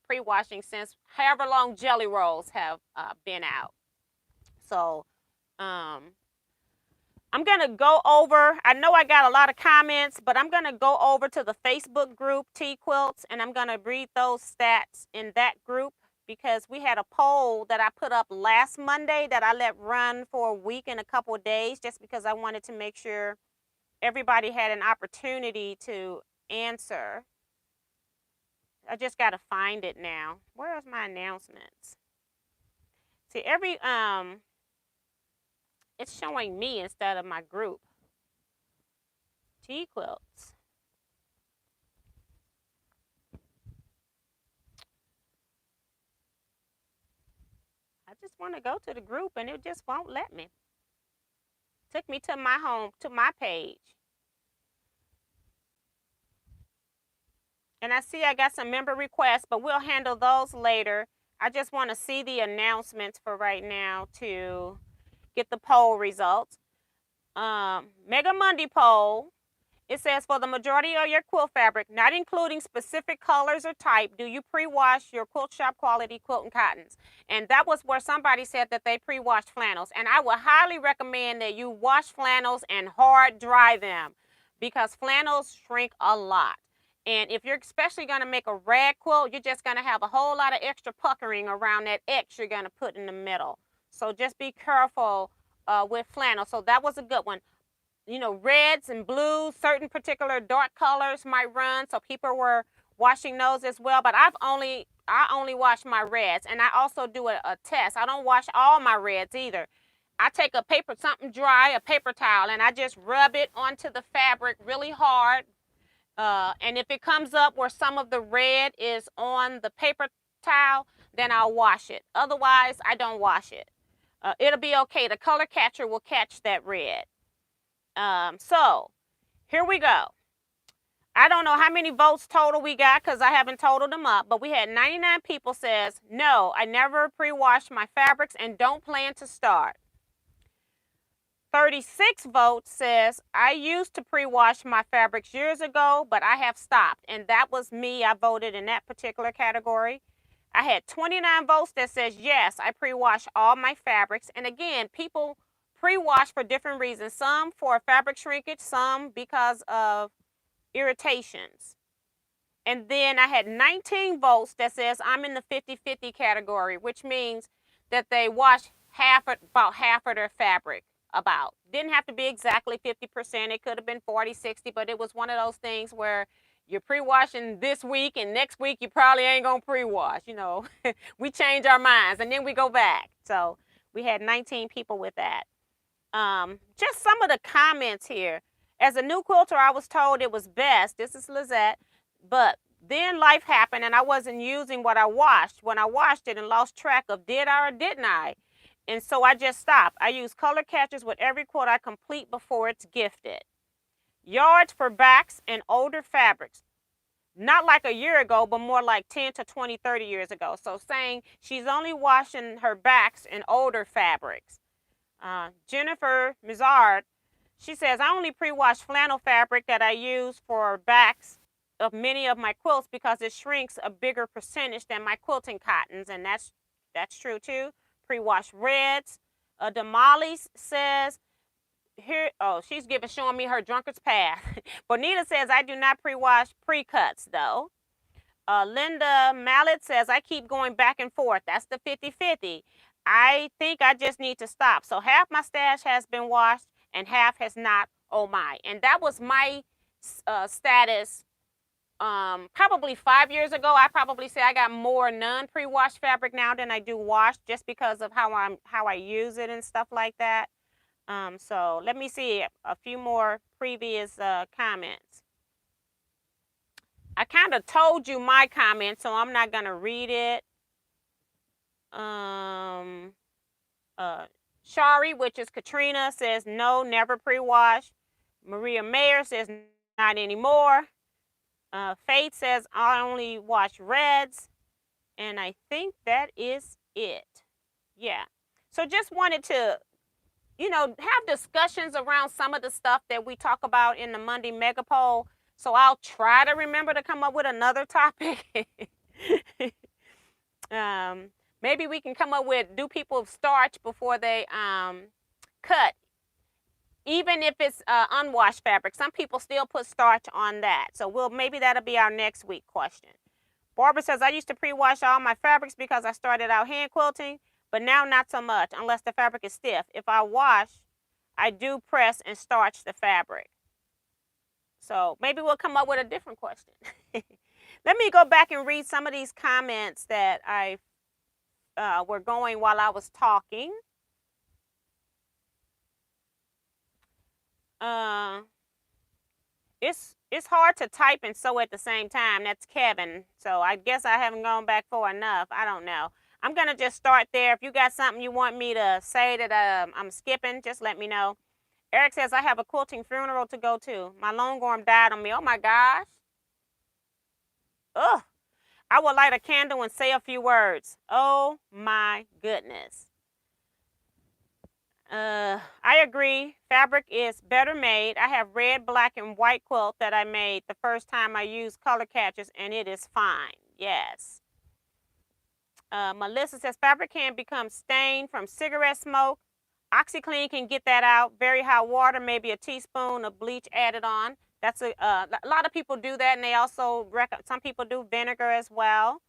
pre-washing since however long jelly rolls have been out. So I'm going to go over, I know I got a lot of comments, but I'm going to go over to the Facebook group, Teaquilts, and I'm going to read those stats in that group because we had a poll that I put up last Monday that I let run for a week and a couple of days just because I wanted to make sure everybody had an opportunity to answer. I just got to find it now. Where's my announcements? See, it's showing me instead of my group. Teaquilts. I just want to go to the group and it just won't let me. Took me to my home, to my page. And I see I got some member requests, but we'll handle those later. I just want to see the announcements for right now to get the poll results. Mega Monday poll. It says, for the majority of your quilt fabric, not including specific colors or type, do you pre-wash your quilt shop quality quilting cottons? And that was where somebody said that they pre-washed flannels. And I would highly recommend that you wash flannels and hard dry them because flannels shrink a lot. And if you're especially going to make a rag quilt, you're just going to have a whole lot of extra puckering around that X you're going to put in the middle. So just be careful with flannel. So that was a good one. You know, reds and blues, certain particular dark colors might run. So people were washing those as well. But I only wash my reds. And I also do a test. I don't wash all my reds either. I take something dry, a paper towel, and I just rub it onto the fabric really hard. And if it comes up where some of the red is on the paper towel, then I'll wash it. Otherwise, I don't wash it. It'll be okay. The color catcher will catch that red. So here we go. I don't know how many votes total we got because I haven't totaled them up, but we had 99 people says, no, I never pre-washed my fabrics and don't plan to start. 36 votes says, I used to pre-wash my fabrics years ago, but I have stopped. And that was me. I voted in that particular category. I had 29 votes that says, yes, I pre-wash all my fabrics. And again, people pre-wash for different reasons. Some for fabric shrinkage, some because of irritations. And then I had 19 votes that says I'm in the 50-50 category, which means that they wash about half of their fabric. Didn't have to be exactly 50%. It could have been 40-60, but it was one of those things where you're pre-washing this week and next week you probably ain't gonna pre-wash. You know, we change our minds and then we go back. So we had 19 people with that. Just some of the comments here. As a new quilter, I was told it was best. This is Lizette. But then life happened and I wasn't using what I washed. When I washed it and lost track of did I or didn't I? And so I just stopped. I use color catchers with every quilt I complete before it's gifted. Yards for backs and older fabrics. Not like a year ago, but more like 10 to 20, 30 years ago. So saying she's only washing her backs and older fabrics. Jennifer Mizard, she says, I only pre-wash flannel fabric that I use for backs of many of my quilts because it shrinks a bigger percentage than my quilting cottons. And that's true too. Pre-wash reds. Damali says, here, she's showing me her drunkard's path. Bonita says, I do not pre-wash pre-cuts though. Linda Mallet says, I keep going back and forth. That's the 50-50. I think I just need to stop. So half my stash has been washed and half has not. Oh my. And that was my status probably 5 years ago. I probably say I got more non-pre-washed fabric now than I do washed just because of how I use it and stuff like that. So let me see a few more previous comments. I kind of told you my comment, so I'm not going to read it. Shari, which is Katrina, says no, never pre-wash. Maria Mayer says not anymore. Faith says I only wash reds. And I think that is it. Yeah. So just wanted to, have discussions around some of the stuff that we talk about in the Monday Mega Poll. So I'll try to remember to come up with another topic. Maybe we can come up with, do people starch before they cut? Even if it's unwashed fabric, some people still put starch on that. So maybe that'll be our next week question. Barbara says, I used to pre-wash all my fabrics because I started out hand quilting, but now not so much unless the fabric is stiff. If I wash, I do press and starch the fabric. So maybe we'll come up with a different question. Let me go back and read some of these comments that I were going while I was talking. It's hard to type and sew at the same time. That's Kevin. So I guess I haven't gone back far enough. I don't know. I'm going to just start there. If you got something you want me to say that I'm skipping, just let me know. Eric says, I have a quilting funeral to go to. My long arm died on me. Oh, my gosh. Ugh. I will light a candle and say a few words. Oh, my goodness. I agree. Fabric is better made. I have red, black, and white quilt that I made the first time I used color catchers, and it is fine. Yes. Melissa says fabric can become stained from cigarette smoke. OxyClean can get that out. Very hot water, maybe a teaspoon of bleach added on. That's a lot of people do that, and they also some people do vinegar as well.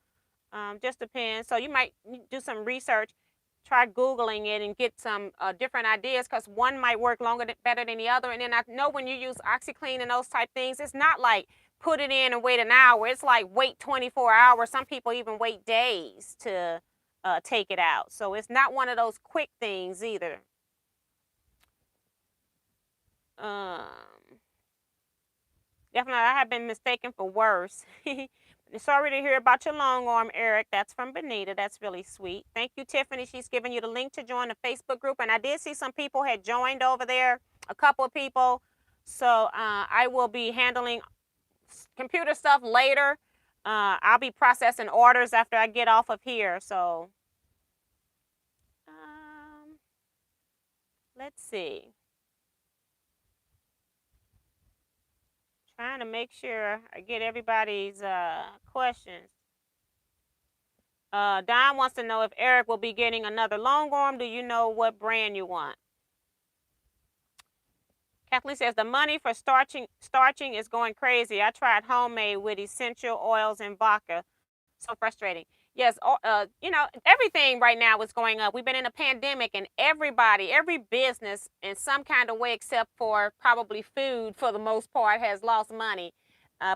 Just depends. So you might do some research. Try Googling it and get some different ideas, because one might work better than the other. And then I know when you use OxyClean and those type things, it's not like put it in and wait an hour. It's like wait 24 hours. Some people even wait days to take it out. So it's not one of those quick things either. Definitely, I have been mistaken for worse. Sorry to hear about your long arm, Eric. That's from Benita. That's really sweet. Thank you, Tiffany. She's giving you the link to join the Facebook group. And I did see some people had joined over there, a couple of people. So I will be handling computer stuff later. I'll be processing orders after I get off of here. So let's see. Trying to make sure I get everybody's questions. Don wants to know if Eric will be getting another long arm. Do you know what brand you want? Kathleen says the money for starching is going crazy. I tried homemade with essential oils and vodka. So frustrating. Yes, everything right now is going up. We've been in a pandemic, and every business in some kind of way, except for probably food for the most part, has lost money.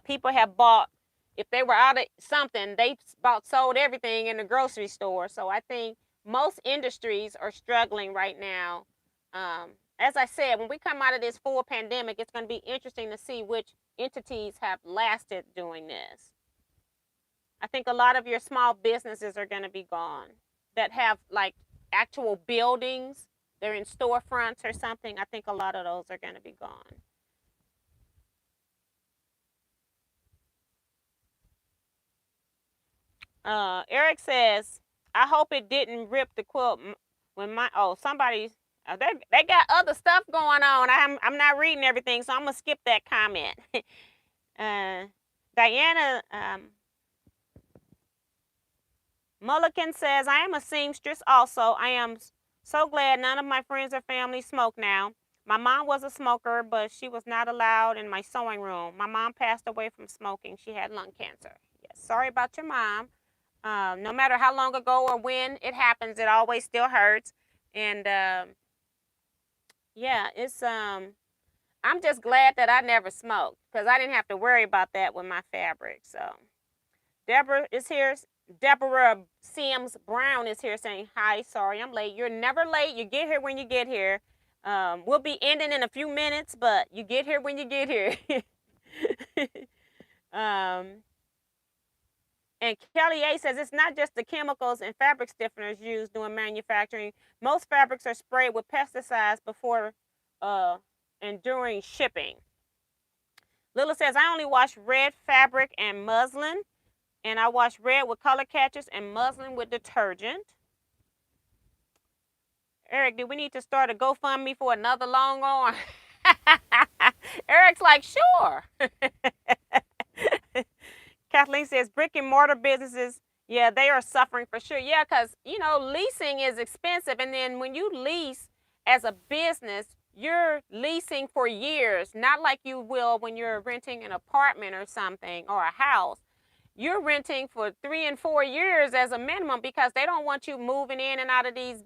People have bought, if they were out of something, they sold everything in the grocery store. So I think most industries are struggling right now. As I said, when we come out of this full pandemic, it's going to be interesting to see which entities have lasted doing this. I think a lot of your small businesses are going to be gone that have like actual buildings. They're in storefronts or something. I think a lot of those are going to be gone. Eric says, I hope it didn't rip the quilt when somebody, they got other stuff going on. I'm not reading everything, so I'm going to skip that comment. Diana Mulligan says, I am a seamstress also. I am so glad none of my friends or family smoke now. My mom was a smoker, but she was not allowed in my sewing room. My mom passed away from smoking. She had lung cancer. Yes, sorry about your mom. No matter how long ago or when it happens, it always still hurts. And yeah, it's I'm just glad that I never smoked, because I didn't have to worry about that with my fabric. So Deborah is here. Deborah Sims Brown is here saying, hi, sorry I'm late. You're never late. You get here when you get here. We'll be ending in a few minutes, but you get here when you get here. And Kelly A says, it's not just the chemicals and fabric stiffeners used during manufacturing. Most fabrics are sprayed with pesticides before and during shipping. Lila says, I only wash red fabric and muslin. And I wash red with color catchers and muslin with detergent. Eric, do we need to start a GoFundMe for another long arm? Eric's like, sure. Kathleen says brick and mortar businesses, yeah, they are suffering for sure. Yeah, because, leasing is expensive. And then when you lease as a business, you're leasing for years, not like you will when you're renting an apartment or something or a house. You're renting for 3 and 4 years as a minimum because they don't want you moving in and out of these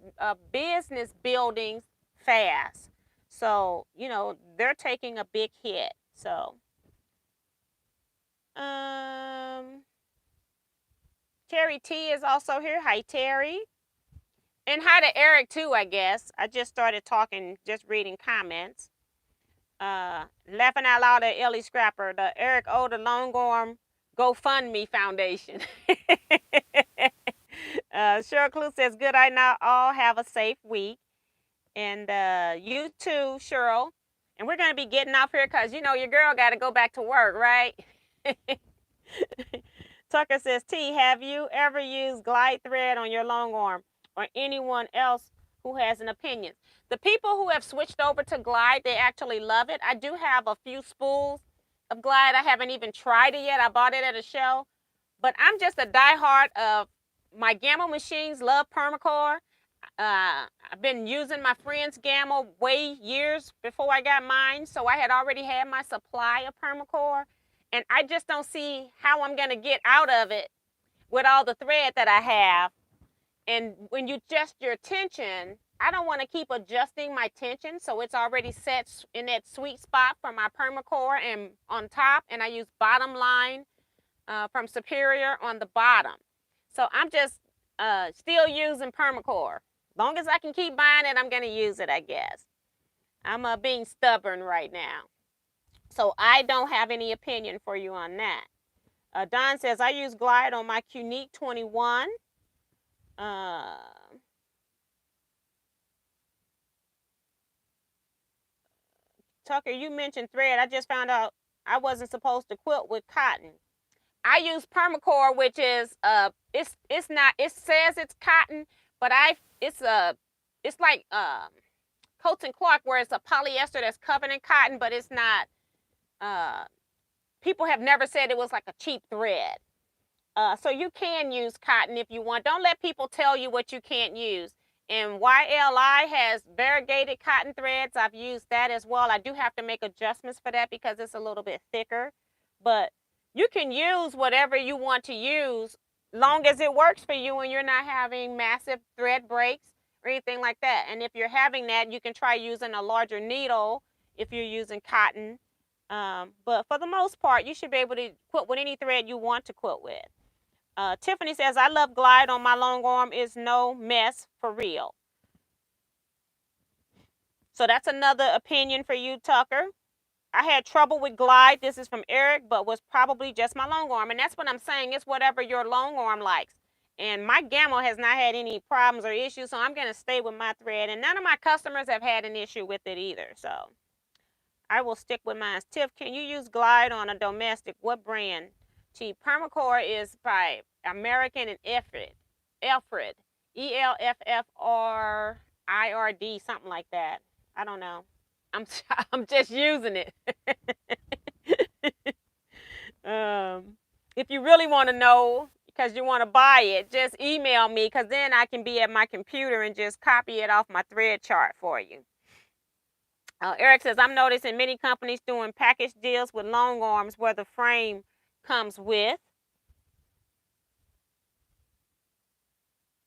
business buildings fast. So, they're taking a big hit. So, Terry T is also here. Hi, Terry. And hi to Eric, too, I guess. I just started talking, just reading comments. Laughing out loud at Ellie Scrapper, the Eric O. the Longarm GoFundMe Foundation. Cheryl Clue says, good, I now all have a safe week. And you too, Cheryl. And we're going to be getting off here because, your girl got to go back to work, right? Tucker says, T, have you ever used glide thread on your long arm or anyone else who has an opinion? The people who have switched over to glide, they actually love it. I do have a few spools of glide. I haven't even tried it yet. I bought it at a show. But I'm just a diehard of my gamma machines, love permacore. I've been using my friend's gamma way years before I got mine. So I had already had my supply of permacore. And I just don't see how I'm going to get out of it with all the thread that I have. And when you adjust your tension, I don't want to keep adjusting my tension. So it's already set in that sweet spot for my permacore and on top. And I use bottom line from Superior on the bottom. So I'm just still using permacore. Long as I can keep buying it, I'm going to use it, I guess. I'm being stubborn right now. So I don't have any opinion for you on that. Don says, I use glide on my Qnique 21. Tucker, you mentioned thread. I just found out I wasn't supposed to quilt with cotton. I use permacore, which is it's not, it says it's cotton, but it's like Coats and Clark, where it's a polyester that's covered in cotton, but it's not. People have never said it was like a cheap thread. So you can use cotton if you want. Don't let people tell you what you can't use. And YLI has variegated cotton threads. I've used that as well. I do have to make adjustments for that because it's a little bit thicker. But you can use whatever you want to use, long as it works for you and you're not having massive thread breaks or anything like that. And if you're having that, you can try using a larger needle if you're using cotton. But for the most part, you should be able to quilt with any thread you want to quilt with. Tiffany says, I love glide on my long arm. It's no mess for real. So that's another opinion for you, Tucker. I had trouble with glide. This is from Eric, but was probably just my long arm. And that's what I'm saying. It's whatever your long arm likes. And my gamma has not had any problems or issues, so I'm going to stay with my thread. And none of my customers have had an issue with it either. So I will stick with mine. Tiff, can you use glide on a domestic? What brand? Cheap. Permacore is by American and Affliate. Affliate. ELFFRIRD, something like that. I don't know. I'm just using it. If you really want to know, because you want to buy it, just email me, because then I can be at my computer and just copy it off my thread chart for you. Eric says, I'm noticing many companies doing package deals with long arms where the frame comes with.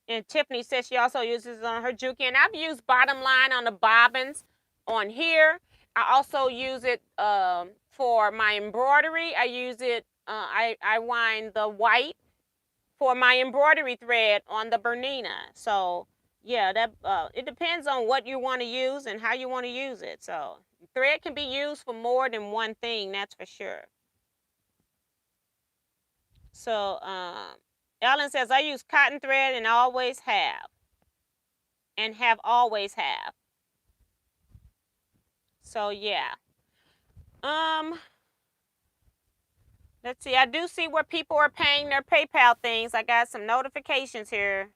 And Tiffany says she also uses it on her Juki. And I've used bottom line on the bobbins on here. I also use it for my embroidery. I use it, I wind the white for my embroidery thread on the Bernina. So yeah, that it depends on what you want to use and how you want to use it. So thread can be used for more than one thing, that's for sure. So Ellen says, I use cotton thread and always have. And have always have. So yeah. Let's see. I do see where people are paying their PayPal things. I got some notifications here.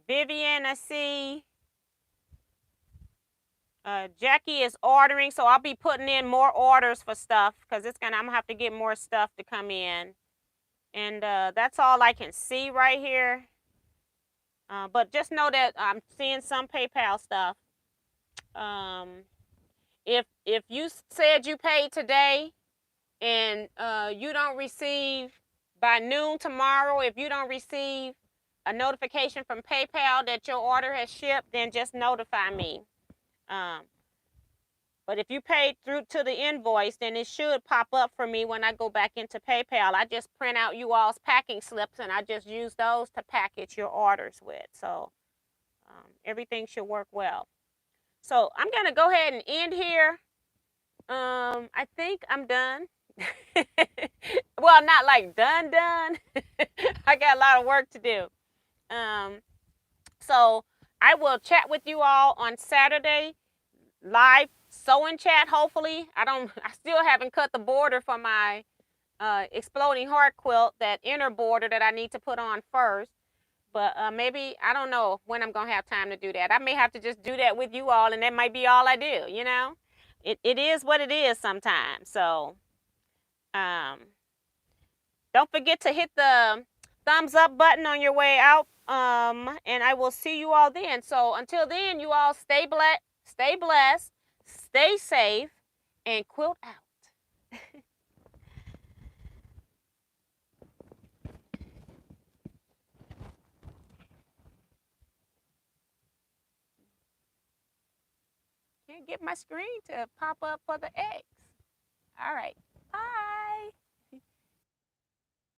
Vivian, I see. Jackie is ordering, so I'll be putting in more orders for stuff because I'm gonna have to get more stuff to come in. And that's all I can see right here. But just know that I'm seeing some PayPal stuff. If you said you paid today and you don't receive by noon tomorrow, if you don't receive a notification from PayPal that your order has shipped, then just notify me. But if you paid through to the invoice, then it should pop up for me when I go back into PayPal. I just print out you all's packing slips and I just use those to package your orders with. So everything should work well. So I'm going to go ahead and end here. I think I'm done. Well, not like done. I got a lot of work to do. So I will chat with you all on Saturday, live sewing chat. Hopefully, I still haven't cut the border for my exploding heart quilt, that inner border that I need to put on first. But maybe, I don't know when I'm going to have time to do that. I may have to just do that with you all, and that might be all I do, you know? It is what it is sometimes. So don't forget to hit the thumbs up button on your way out. And I will see you all then. So until then, you all stay blessed, stay safe, and quilt out. Can't get my screen to pop up for the X. All right. Bye.